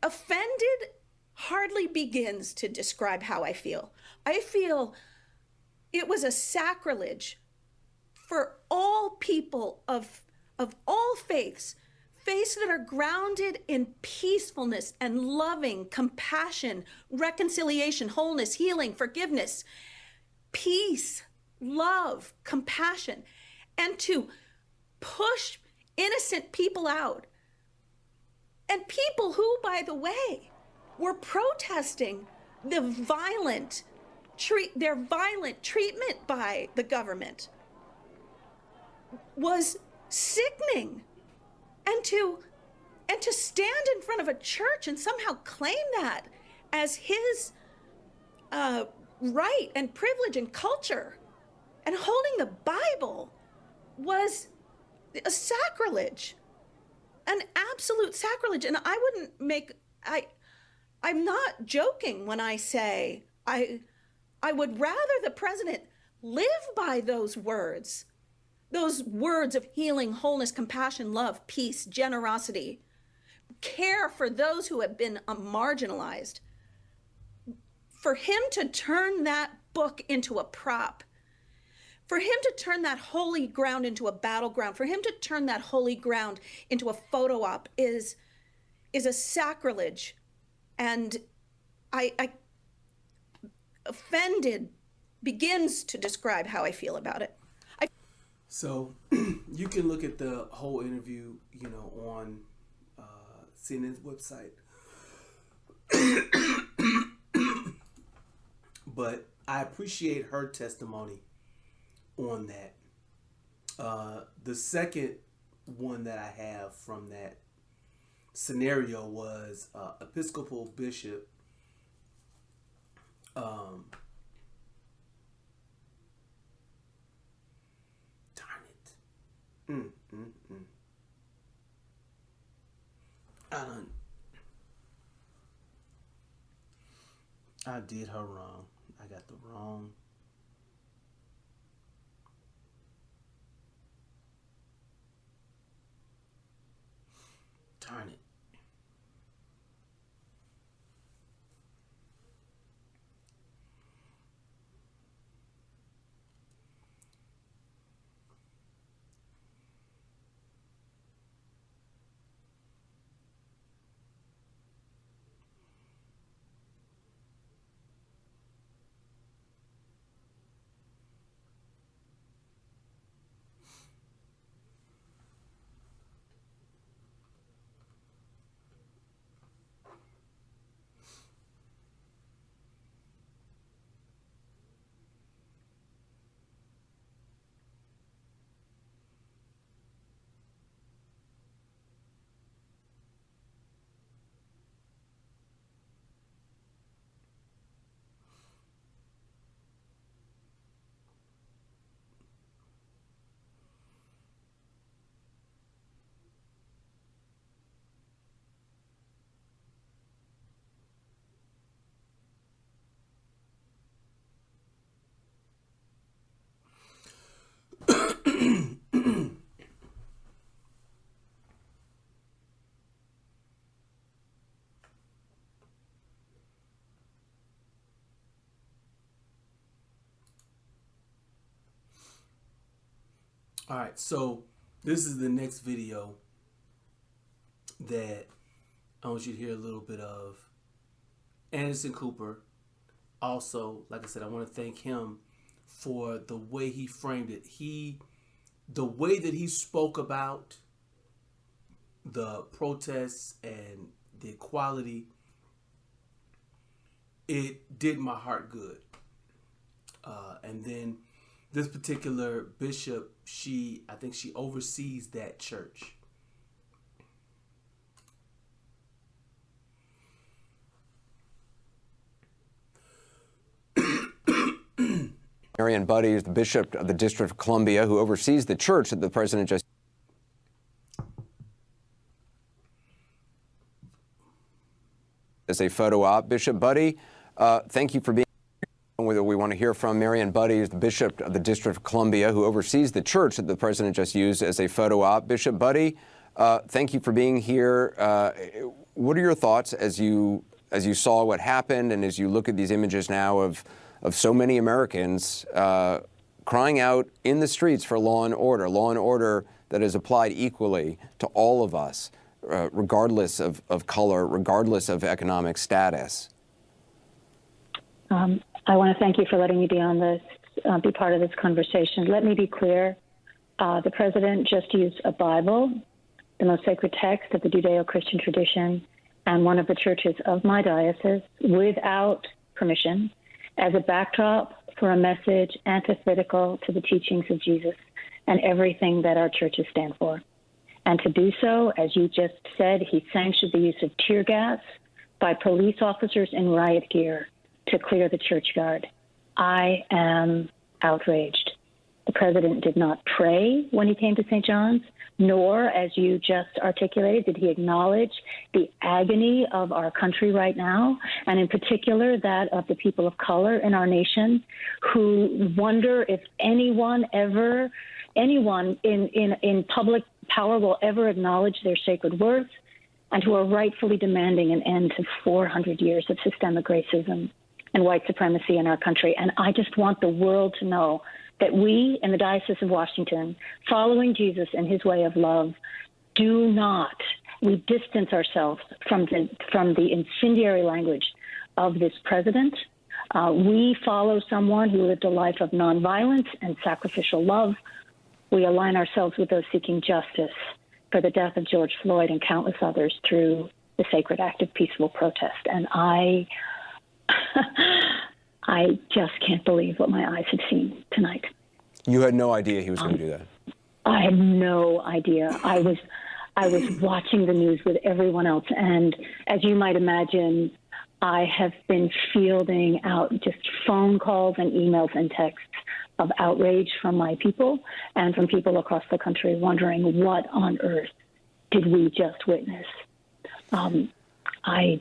offended hardly begins to describe how I feel. I feel it was a sacrilege for all people of all faiths that are grounded in peacefulness and loving, compassion, reconciliation, wholeness, healing, forgiveness, peace, love, compassion, and to push innocent people out. And people who, by the way, were protesting their violent treatment by the government was sickening. And to stand in front of a church and somehow claim that as his right and privilege and culture, and holding the Bible, was a sacrilege, an absolute sacrilege. And I'm not joking when I say I would rather the president live by those words of healing, wholeness, compassion, love, peace, generosity, care for those who have been marginalized. For him to turn that book into a prop, for him to turn that holy ground into a battleground, for him to turn that holy ground into a photo op is a sacrilege. And I offended begins to describe how I feel about it. So you can look at the whole interview, on CNN's website. But I appreciate her testimony on that. The second one that I have from that scenario was Episcopal Bishop I did her wrong. I got the wrong. Darn it. All right, so this is the next video that I want you to hear a little bit of. Anderson Cooper. Also, like I said, I want to thank him for the way he framed it. The way that he spoke about the protests and the equality, it did my heart good. And then this particular bishop, I think she oversees that church. Marion Buddy is the Bishop of the District of Columbia who oversees the church that the president just... As a photo op. Bishop Buddy, thank you for being... We want to hear from Marion Buddy, is the Bishop of the District of Columbia who oversees the church that the president just used as a photo op. Bishop Buddy, thank you for being here. What are your thoughts as you saw what happened and as you look at these images now of so many Americans crying out in the streets for law and order that is applied equally to all of us, regardless of color, regardless of economic status? I want to thank you for letting me be on this, be part of this conversation. Let me be clear. The president just used a Bible, the most sacred text of the Judeo-Christian tradition, and one of the churches of my diocese, without permission, as a backdrop for a message antithetical to the teachings of Jesus and everything that our churches stand for. And to do so, as you just said, he sanctioned the use of tear gas by police officers in riot gear to clear the churchyard. I am outraged. The president did not pray when he came to St. John's, nor, as you just articulated, did he acknowledge the agony of our country right now, and in particular that of the people of color in our nation, who wonder if anyone in public power will ever acknowledge their sacred worth, and who are rightfully demanding an end to 400 years of systemic racism and white supremacy in our country. And I just want the world to know that we in the Diocese of Washington, following Jesus and his way of love, we distance ourselves from the incendiary language of this president. We follow someone who lived a life of nonviolence and sacrificial love. We align ourselves with those seeking justice for the death of George Floyd and countless others through the sacred act of peaceful protest. And I just can't believe what my eyes have seen tonight. You had no idea he was going to do that? I had no idea. I was watching the news with everyone else. And as you might imagine, I have been fielding out just phone calls and emails and texts of outrage from my people and from people across the country wondering what on earth did we just witness. I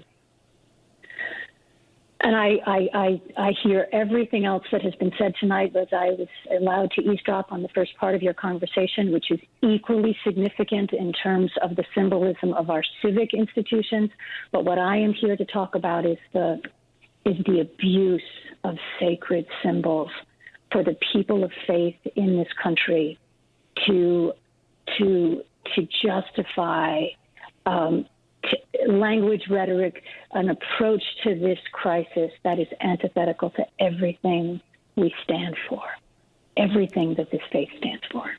hear everything else that has been said tonight, but I was allowed to eavesdrop on the first part of your conversation, which is equally significant in terms of the symbolism of our civic institutions. But what I am here to talk about is the abuse of sacred symbols for the people of faith in this country to justify language, rhetoric, an approach to this crisis that is antithetical to everything we stand for, everything that this faith stands for.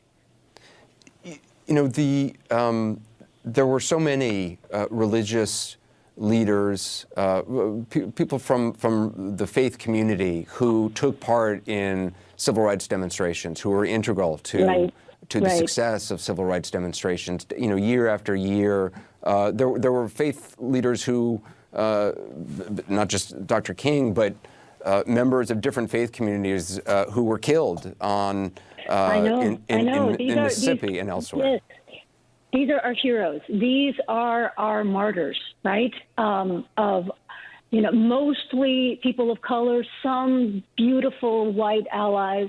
You know, there were so many religious leaders, people from the faith community who took part in civil rights demonstrations, who were integral to the success of civil rights demonstrations. You know, year after year, there were faith leaders who, not just Dr. King, but members of different faith communities who were killed in Mississippi and elsewhere. Yes. These are our heroes. These are our martyrs, right? Of, you know, mostly people of color, some beautiful white allies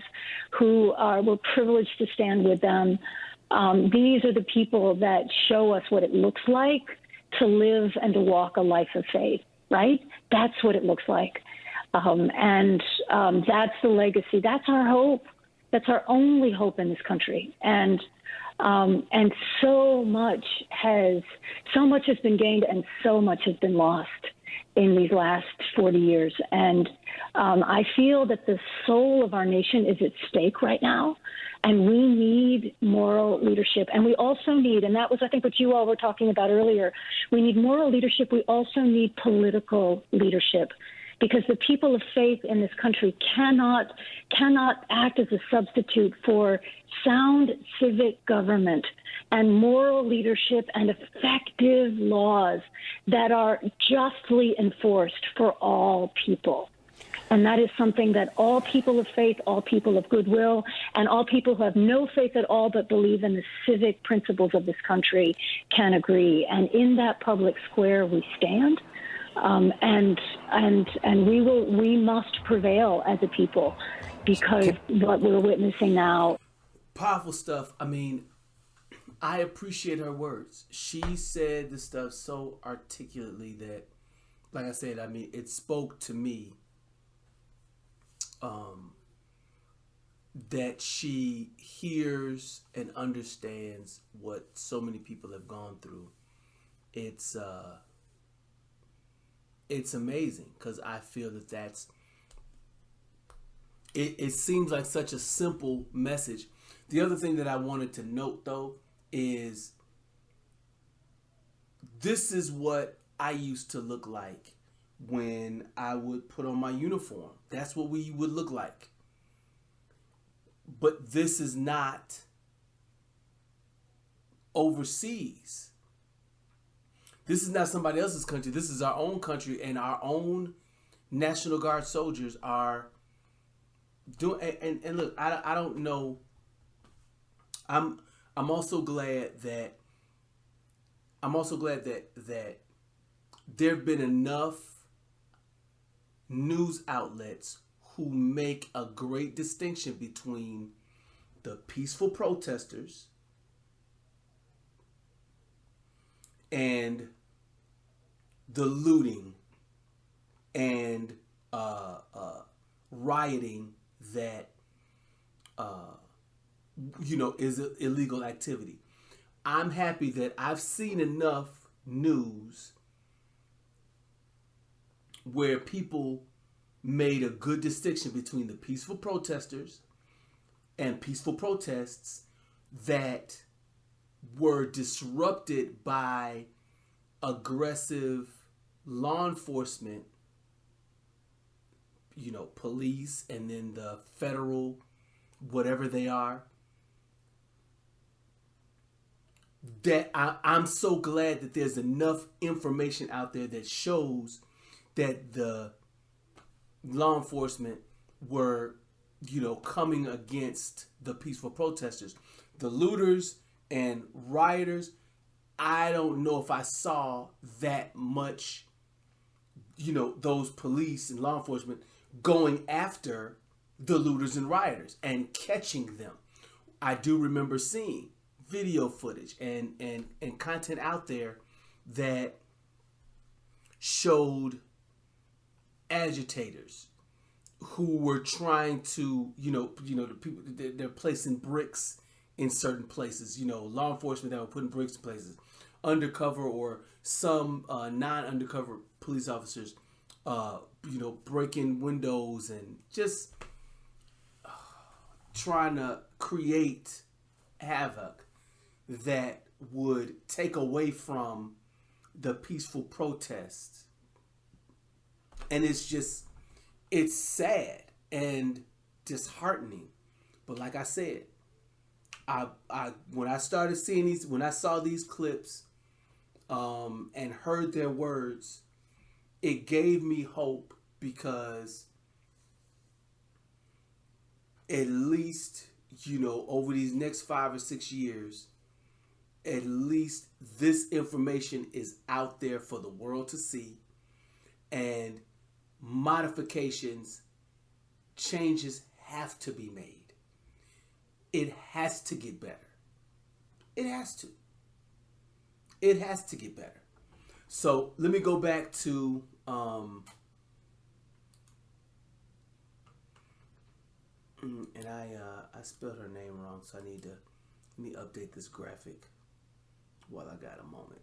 who were privileged to stand with them. These are the people that show us what it looks like to live and to walk a life of faith, right? That's what it looks like. And that's the legacy. That's our hope. That's our only hope in this country. And so much has been gained and so much has been lost in these last 40 years. And I feel that the soul of our nation is at stake right now. And we need moral leadership. And we also need, and that was, I think, what you all were talking about earlier, we need moral leadership. We also need political leadership, because the people of faith in this country cannot act as a substitute for sound civic government and moral leadership and effective laws that are justly enforced for all people. And that is something that all people of faith, all people of goodwill, and all people who have no faith at all but believe in the civic principles of this country can agree. And in that public square we stand. And we must prevail as a people, because what we're witnessing now. Powerful stuff. I mean, I appreciate her words. She said the stuff so articulately that, like I said, I mean, it spoke to me. That she hears and understands what so many people have gone through. It's amazing, because I feel that that's it seems like such a simple message. The other thing that I wanted to note, though, is this is what I used to look like when I would put on my uniform. That's what we would look like. But this is not overseas. This is not somebody else's country. This is our own country, and our own National Guard soldiers are doing. And look, I don't know. I'm also glad that that there have been enough news outlets who make a great distinction between the peaceful protesters and the looting and rioting that is illegal activity. I'm happy that I've seen enough news where people made a good distinction between the peaceful protesters and peaceful protests that were disrupted by aggressive law enforcement, police, and then the federal, whatever they are. That I'm so glad that there's enough information out there that shows that the law enforcement were coming against the peaceful protesters. The looters and rioters, I don't know if I saw that much, those police and law enforcement going after the looters and rioters and catching them. I do remember seeing video footage and content out there that showed agitators who were trying to, the people, they're placing bricks in certain places, law enforcement that were putting bricks in places, undercover or some non-undercover police officers, breaking windows and just trying to create havoc that would take away from the peaceful protests. And it's sad and disheartening. But like I said, when I started seeing when I saw these clips and heard their words, it gave me hope, because at least, over these next 5 or 6 years, at least this information is out there for the world to see, and modifications, changes have to be made. It has to get better. It has to. It has to get better. So let me go back to and I spelled her name wrong, so let me update this graphic while I got a moment.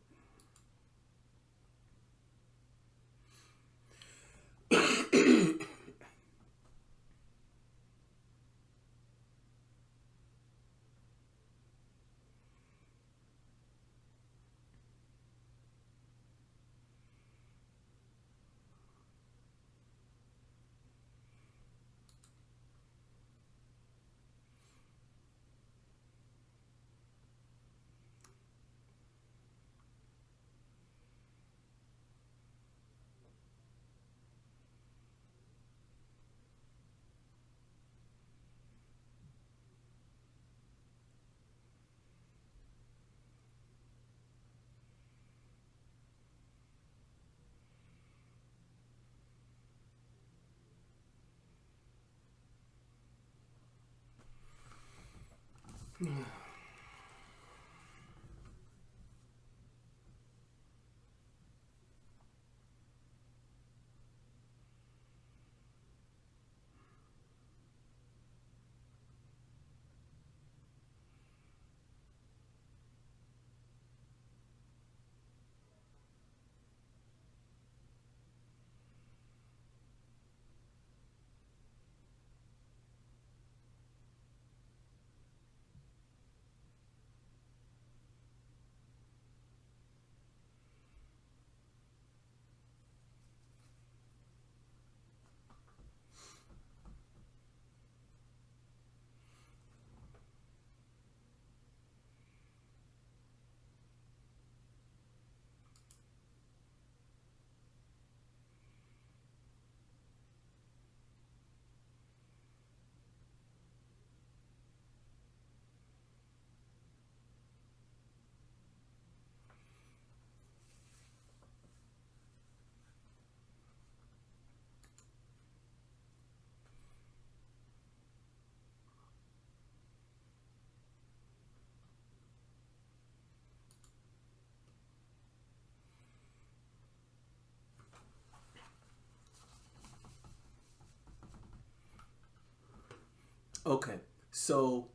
Okay, so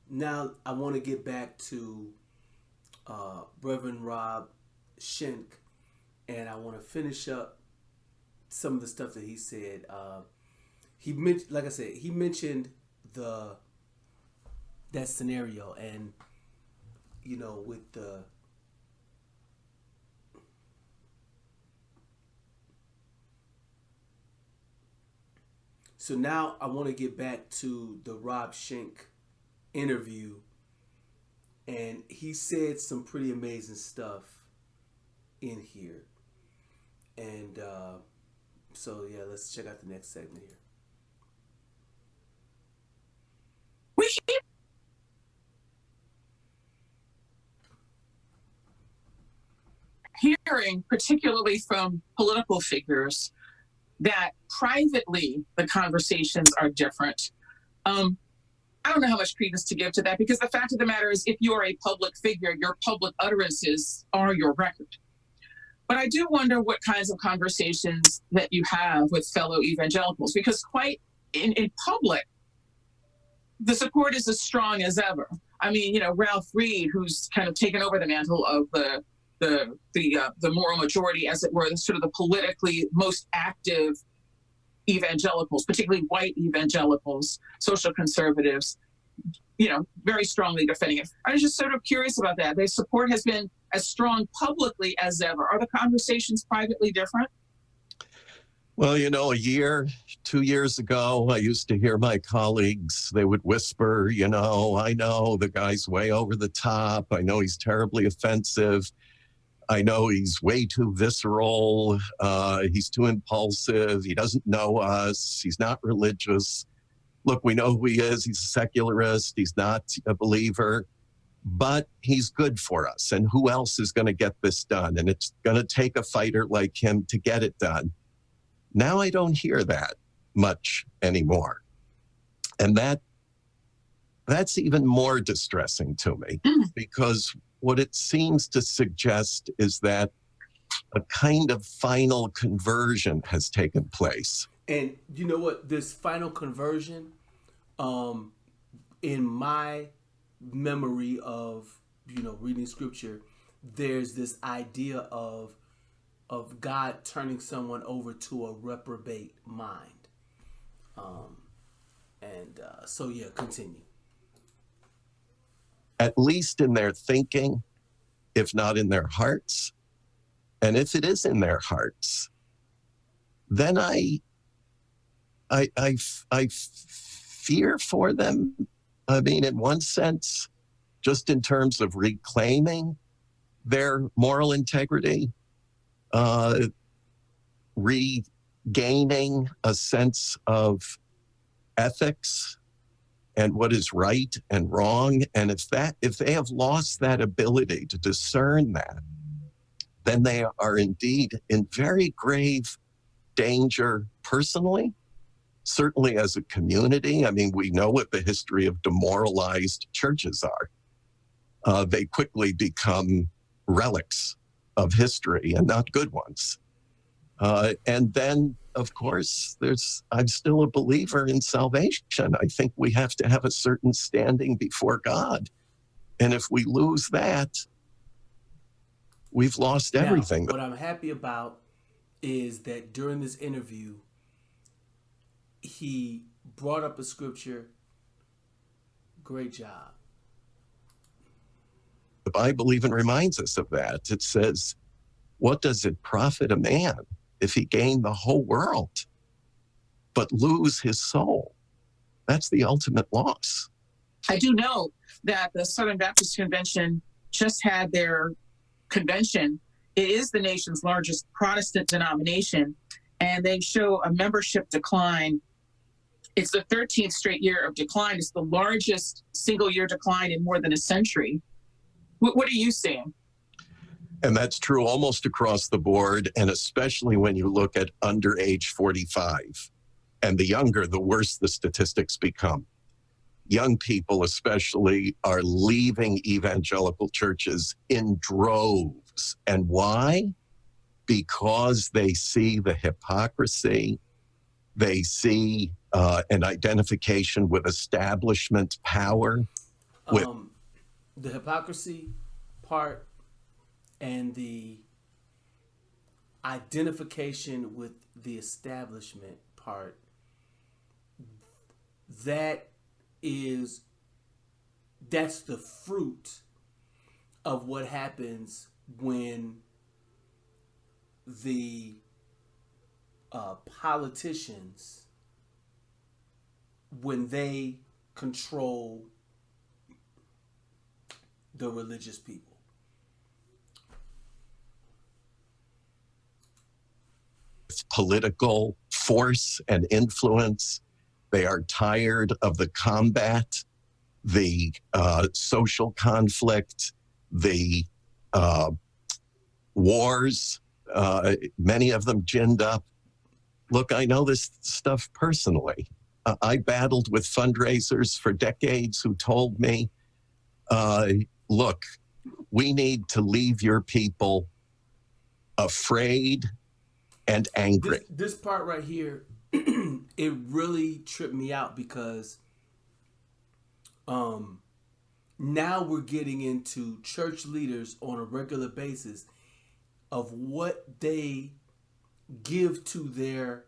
now I want to get back to Reverend Rob Schenck, and I want to finish up some of the stuff that he said. He mentioned, like I said, he mentioned that scenario, and with the So now I want to get back to the Rob Schenck interview, and he said some pretty amazing stuff in here. And so yeah, let's check out the next segment here. hearing, particularly from political figures, that privately the conversations are different. I don't know how much credence to give to that, because the fact of the matter is, if you are a public figure, your public utterances are your record. But I do wonder what kinds of conversations that you have with fellow evangelicals, because quite in public, the support is as strong as ever. I mean, you know, Ralph Reed, who's kind of taken over the mantle of the moral majority, as it were, the sort of the politically most active evangelicals, particularly white evangelicals, social conservatives, you know, very strongly defending it. I was just sort of curious about that. Their support has been as strong publicly as ever. Are the conversations privately different? Well, you know, 2 years ago, I used to hear my colleagues, they would whisper, you know, I know the guy's way over the top. I know he's terribly offensive. I know he's way too visceral. He's too impulsive. He doesn't know us. He's not religious. Look, we know who he is. He's a secularist. He's not a believer, but he's good for us. And who else is going to get this done? And it's going to take a fighter like him to get it done. Now I don't hear that much anymore. And that's even more distressing to me, because what it seems to suggest is that a kind of final conversion has taken place. And you know what? This final conversion, in my memory of, you know, reading scripture, there's this idea of God turning someone over to a reprobate mind. So yeah, continue. At least in their thinking, if not in their hearts. And if it is in their hearts, then I fear for them. I mean, in one sense, just in terms of reclaiming their moral integrity, regaining a sense of ethics and what is right and wrong. And if they have lost that ability to discern that, then they are indeed in very grave danger personally, certainly as a community. I mean, we know what the history of demoralized churches are. They quickly become relics of history and not good ones. And then, of course, I'm still a believer in salvation. I think we have to have a certain standing before God. And if we lose that, we've lost everything. Now, what I'm happy about is that during this interview, he brought up a scripture. Great job. The Bible even reminds us of that. It says, what does it profit a man if he gain the whole world but lose his soul? That's the ultimate loss. I do know that the Southern Baptist Convention just had their convention. It is the nation's largest Protestant denomination, and they show a membership decline. It's the 13th straight year of decline. It's the largest single year decline in more than a century. What are you seeing? And that's true almost across the board, and especially when you look at under age 45. And the younger, the worse the statistics become. Young people especially are leaving evangelical churches in droves. And why? Because they see the hypocrisy. They see an identification with establishment power. The hypocrisy part and the identification with the establishment part, that's the fruit of what happens when the politicians, when they control the religious people. Political force and influence. They are tired of the combat, the social conflict, the wars, many of them ginned up. Look, I know this stuff personally. I battled with fundraisers for decades who told me, look, we need to leave your people afraid and angry. This part right here, it really tripped me out because now we're getting into church leaders on a regular basis of what they give to their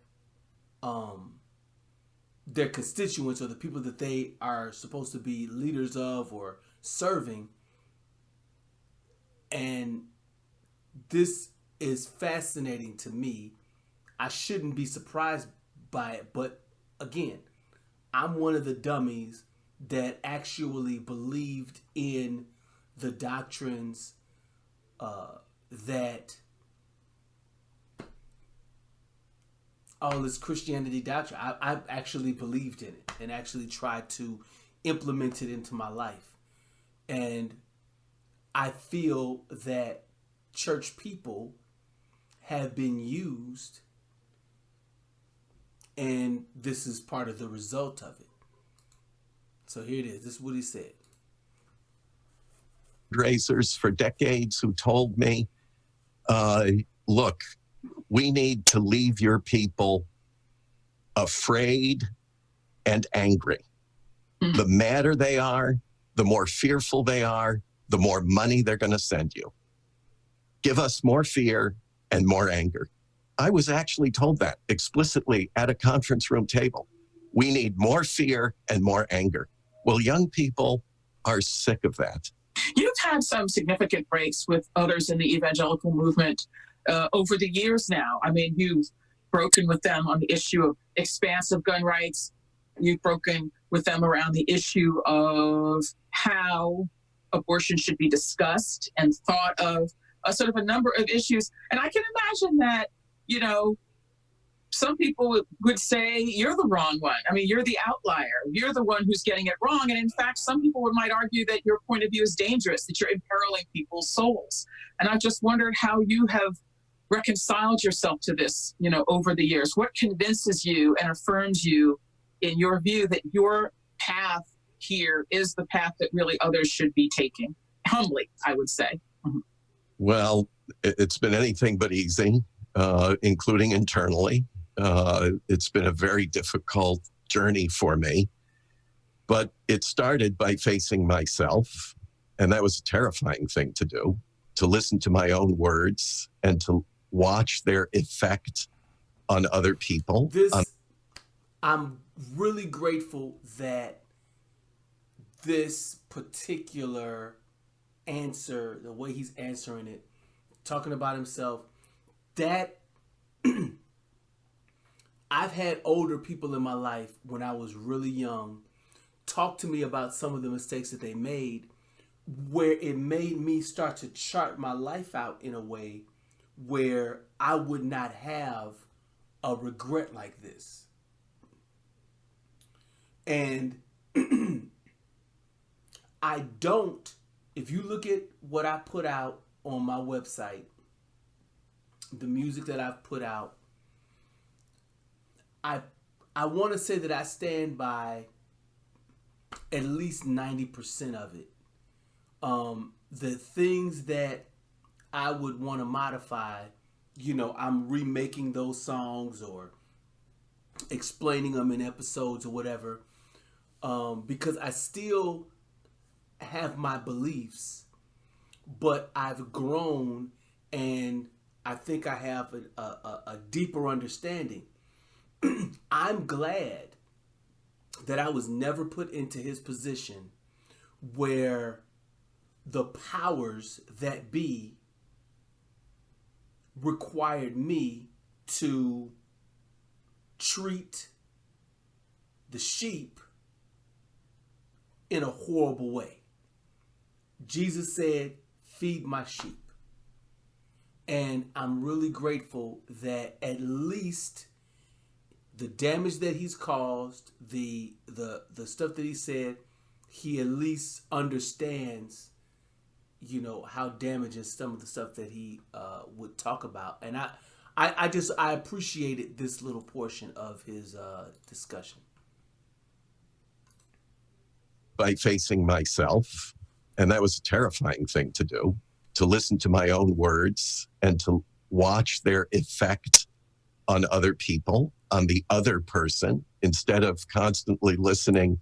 constituents or the people that they are supposed to be leaders of or serving. And this is fascinating to me. I shouldn't be surprised by it, but again, I'm one of the dummies that actually believed in the doctrines that all this Christianity doctrine. I actually believed in it and actually tried to implement it into my life. And I feel that church people have been used, and this is part of the result of it. So here it is. This is what he said. Fundraisers for decades who told me, look, we need to leave your people afraid and angry. Mm-hmm. The madder they are, the more fearful they are, the more money they're going to send you. Give us more fear and more anger. I was actually told that explicitly at a conference room table. We need more fear and more anger. Well, young people are sick of that. You've had some significant breaks with others in the evangelical movement over the years now. I mean, you've broken with them on the issue of expansive gun rights. You've broken with them around the issue of how abortion should be discussed and thought of, sort of a number of issues. And I can imagine that, you know, some people would say you're the wrong one. I mean, you're the outlier. You're the one who's getting it wrong. And in fact, some people might argue that your point of view is dangerous, that you're imperiling people's souls. And I just wondered how you have reconciled yourself to this, you know, over the years. What convinces you and affirms you in your view that your path here is the path that really others should be taking? Humbly, I would say. Mm-hmm. Well, it's been anything but easy, including internally. It's been a very difficult journey for me, but it started by facing myself. And that was a terrifying thing to do, to listen to my own words and to watch their effect on other people. I'm really grateful that this particular answer, the way he's answering it, talking about himself, that I've had older people in my life when I was really young talk to me about some of the mistakes that they made, where it made me start to chart my life out in a way where I would not have a regret like this. And I don't, if you look at what I put out on my website, the music that I've put out, I want to say that I stand by at least 90% of it. The things that I would want to modify, you know, I'm remaking those songs or explaining them in episodes or whatever, because I still have my beliefs, but I've grown and I think I have a deeper understanding. I'm glad that I was never put into his position where the powers that be required me to treat the sheep in a horrible way. Jesus said, "Feed my sheep." And I'm really grateful that at least the damage that he's caused, the stuff that he said, he at least understands, how damaging some of the stuff that he would talk about. And I appreciated this little portion of his discussion. By facing myself, and that was a terrifying thing to do, to listen to my own words and to watch their effect on other people, on the other person, instead of constantly listening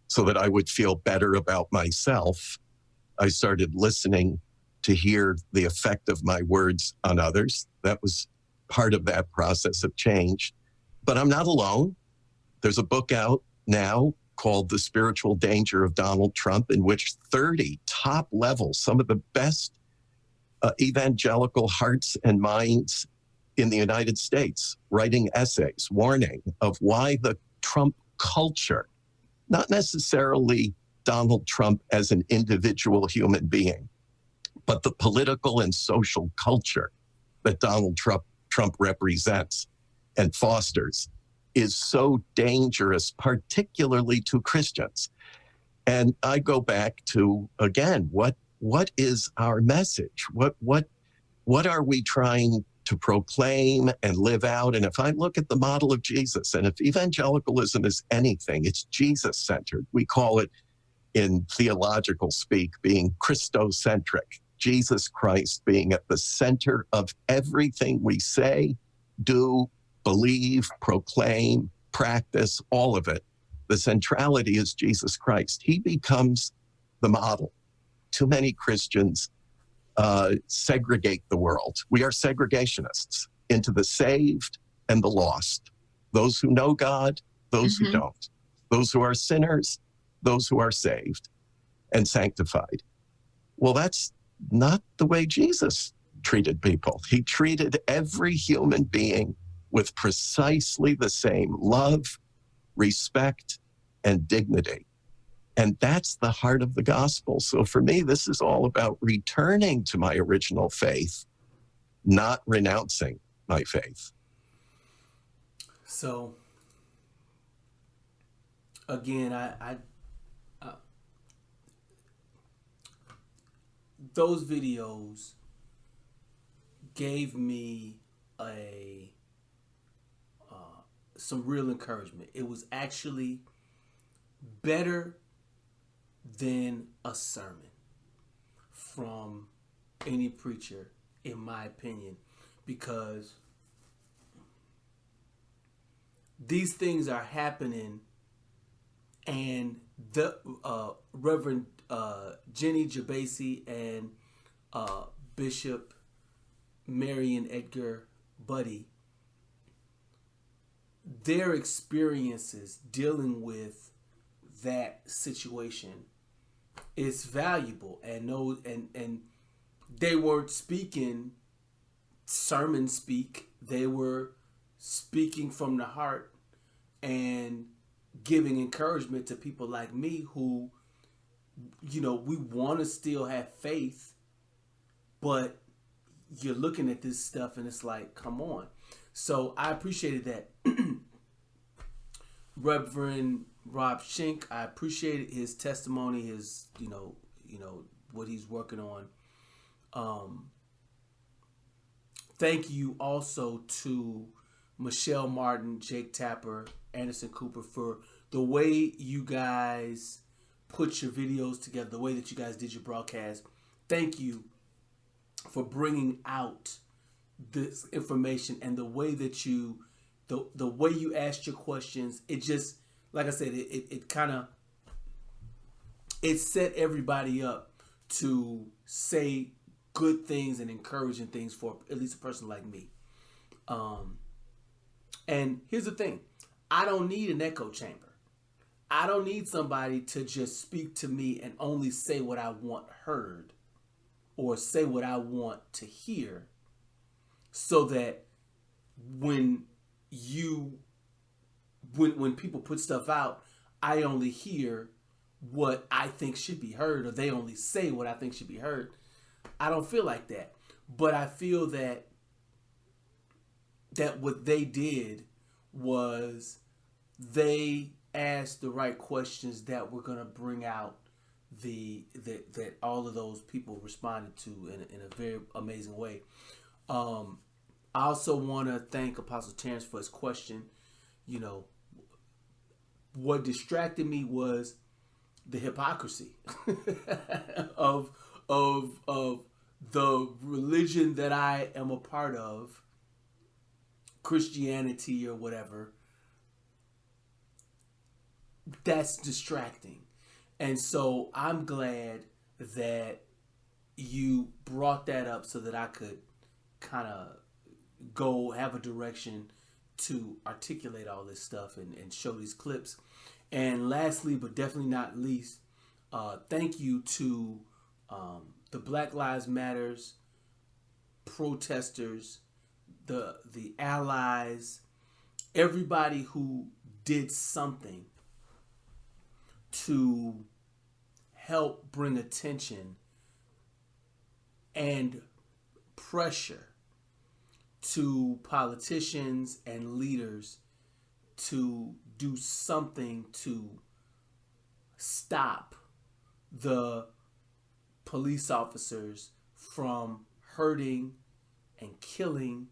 so that I would feel better about myself. I started listening to hear the effect of my words on others. That was part of that process of change. But I'm not alone. There's a book out now called The Spiritual Danger of Donald Trump, in which 30 top levels, some of the best evangelical hearts and minds in the United States, writing essays warning of why the Trump culture, not necessarily Donald Trump as an individual human being, but the political and social culture that Donald Trump represents and fosters, is so dangerous, particularly to Christians. And I go back to, again, what is our message? What are we trying to proclaim and live out? And if I look at the model of Jesus, and if evangelicalism is anything, it's Jesus-centered. We call it, in theological speak, being Christocentric. Jesus Christ being at the center of everything we say, do, believe, proclaim, practice, all of it. The centrality is Jesus Christ. He becomes the model. Too many Christians segregate the world. We are segregationists into the saved and the lost. Those who know God, those who don't. Those who are sinners, those who are saved and sanctified. Well, that's not the way Jesus treated people. He treated every human being with precisely the same love, respect, and dignity. And that's the heart of the gospel. So for me, this is all about returning to my original faith, not renouncing my faith. So, again, I those videos gave me some real encouragement. It was actually better than a sermon from any preacher, in my opinion, because these things are happening, and the Reverend Jenny Jabasi and Bishop Marion Edgar Buddy, their experiences dealing with that situation is valuable, and they weren't speaking sermon speak. They were speaking from the heart and giving encouragement to people like me who, we want to still have faith, but you're looking at this stuff and it's like, come on. So I appreciated that. Reverend Rob Schenck, I appreciated his testimony, his, what he's working on. Thank you also to Michelle Martin, Jake Tapper, Anderson Cooper for the way you guys put your videos together, the way that you guys did your broadcast. Thank you for bringing out this information and the way that the way you asked your questions. It just, like I said, it set everybody up to say good things and encouraging things for at least a person like me. And here's the thing. I don't need an echo chamber. I don't need somebody to just speak to me and only say what I want heard or say what I want to hear, so that when people put stuff out, I only hear what I think should be heard, or they only say what I think should be heard. I don't feel like that. But I feel that what they did was they asked the right questions that were going to bring out that all of those people responded to in a very amazing way. I also want to thank Apostle Terrence for his question. You know, what distracted me was the hypocrisy of the religion that I am a part of, Christianity or whatever. That's distracting. And so I'm glad that you brought that up so that I could kind of go have a direction to articulate all this stuff and show these clips. And lastly, but definitely not least, thank you to the Black Lives Matters protesters, the allies, everybody who did something to help bring attention and pressure to politicians and leaders to do something to stop the police officers from hurting and killing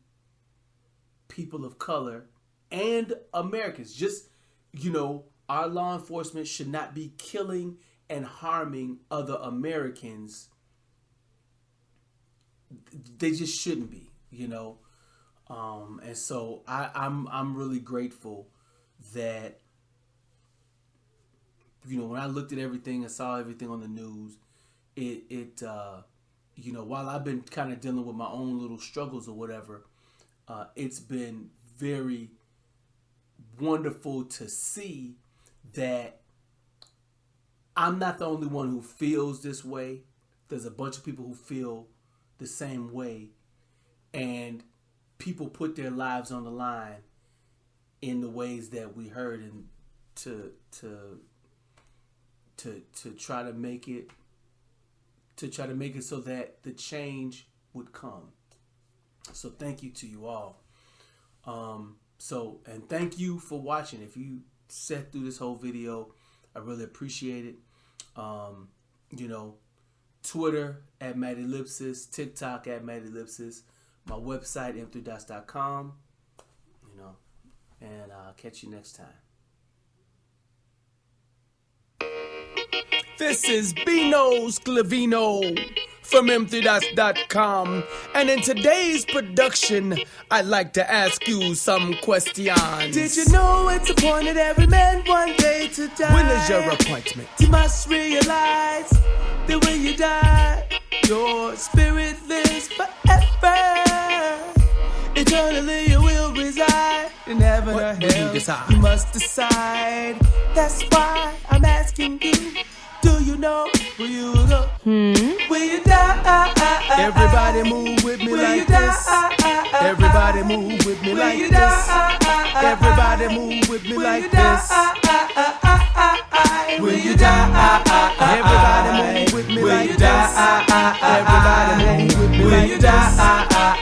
people of color and Americans. Just, you know, our law enforcement should not be killing and harming other Americans. They just shouldn't be, you know. And so I'm really grateful that, you know, when I looked at everything and saw everything on the news, it you know, while I've been kind of dealing with my own little struggles or whatever, it's been very wonderful to see that I'm not the only one who feels this way. There's a bunch of people who feel the same way, and people put their lives on the line in the ways that we heard, and to try to make it so that the change would come. So thank you to you all. And thank you for watching. If you sat through this whole video, I really appreciate it. You know, Twitter at Matt Ellipsis, TikTok at Matt Ellipsis, my website m3dots.com, you know, and I'll catch you next time. This is Bino Sclavino from m3dots.com, and in today's production, I'd like to ask you some questions. Did you know it's appointed every man one day to die? When is your appointment? You must realize that when you die, your spirit lives forever. Eternally you will reside in heaven or hell. You must decide. That's why I'm asking you, do you know where you will go? Will you die? Everybody move with me like this. Everybody move with me like this. Everybody move with me like this. Will you die? Everybody move with me like this. Everybody move with me like this.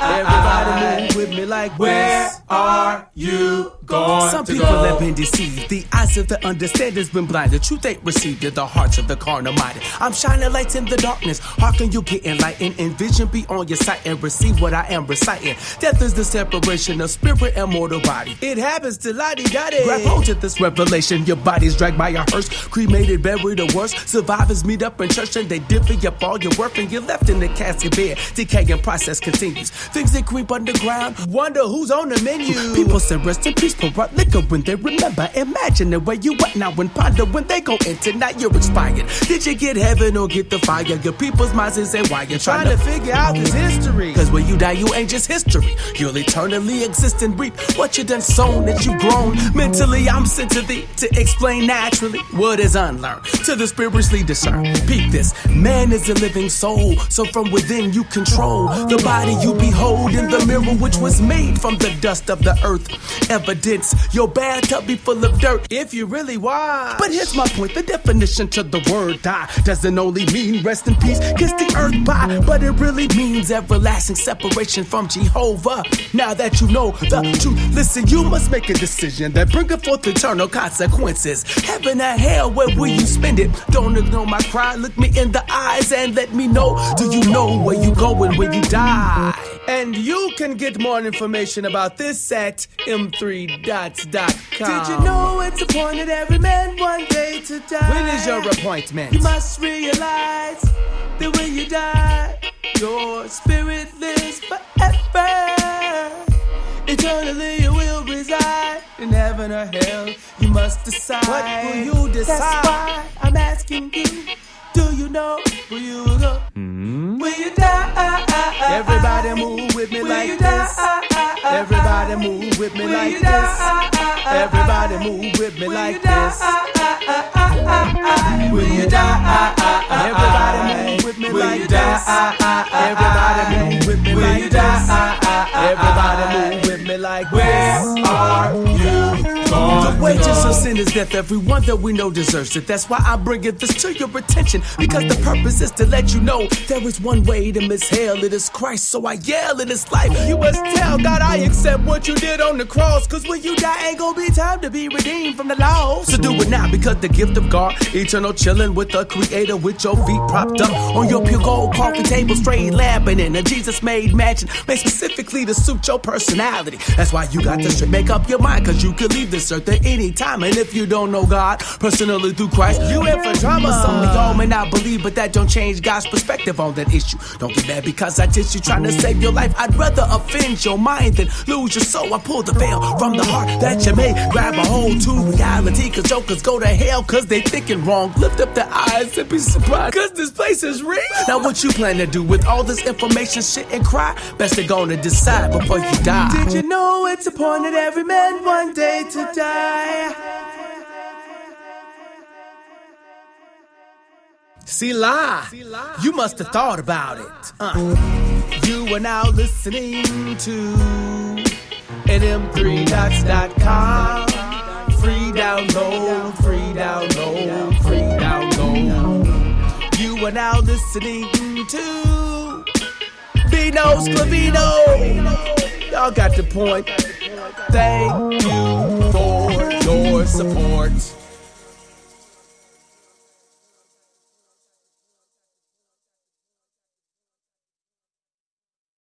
Everybody move with me like this. Where are you going? Some people have been deceived. The eyes of the understanding's been blinded. Truth ain't received in the hearts of the carnal minded. I'm shining lights in the darkness. Hearken, you get enlightened, and vision be on your sight and receive what I am reciting. Death is the separation of spirit and mortal body. It happens to la-di-da-di. Grab hold of this revelation. Your body's dragged by a hearse, cremated, buried, or worse. Survivors meet up in church and they divvy up all your worth, and you're left in the casket bed. Decaying process continues. Things that creep underground. Wonder who's on the menu. People say rest in peace, pour out liquor when they remember. Imagine the way you at now and ponder when they go into. Now you're expired. Did you get heaven or get the fire? Your people's minds is why you're trying to figure out this history. Cause when you die, you ain't just history. You'll eternally exist and reap what you done sown that you grown. Mentally, I'm sent to thee to explain naturally what is unlearned, to the spiritually discerned. Peep this, man is a living soul, so from within you control the body you behold in the mirror which was made from the dust dust of the earth. Evidence, your bathtub be full of dirt if you really wise. But here's my point, the definition to the word die doesn't only mean rest in peace, kiss the earth by, but it really means everlasting separation from Jehovah. Now that you know the truth, listen, you must make a decision that bringeth forth eternal consequences. Heaven or hell, where will you spend it? Don't ignore my cry, look me in the eyes and let me know. Do you know where you going when you die? And you can get more information about this at m3dots.com. Did you know it's appointed every man one day to die? When is your appointment? You must realize that when you die, your spirit lives forever. Eternally you will reside in heaven or hell. You must decide. What will you decide? That's why I'm asking you. Do you know where you will go? Will you die? Everybody move with me like this. Everybody move with me like this. Everybody move with me like this. Will you die? Everybody move with me like this. Everybody move with me like this. Everybody move with me like this. Where are you going? The wages of sin is death. Everyone that we know deserves it. That's why I bring this to your attention, because the purpose is to let you know there is one way to miss hell. It is Christ. So I yell in this life. You must tell God I accept what you did on the cross, cause when you die ain't gonna be time to be redeemed from the law. So do it now, because the gift of God, eternal chilling with the Creator, with your feet propped up on your pure gold coffee table, straight lapping in a Jesus-made mansion, made specifically to suit your personality. That's why you got to straight make up your mind, cause you could leave this earth at any time. And if you don't know God personally through Christ, you in for drama. Some of y'all may not believe, but that don't change God's perspective on that issue. Don't get mad because I diss you trying to save your life. I'd rather offend your mind than lose your soul. I pull the veil from the heart that you may grab a hold to reality, cause jokers go to hell cause they thinking wrong. Lift up their eyes and be surprised, cause this place is real. Now what you plan to do with all this information, shit and cry? Best to go to decide before you die. Did you know it's appointed every man one day to die? See, lie. You must have thought about it. You are now listening to at m3dots.com. Free download, free download, free download. You are now listening to Vino Sclavino. Y'all got the point. Thank you for your support.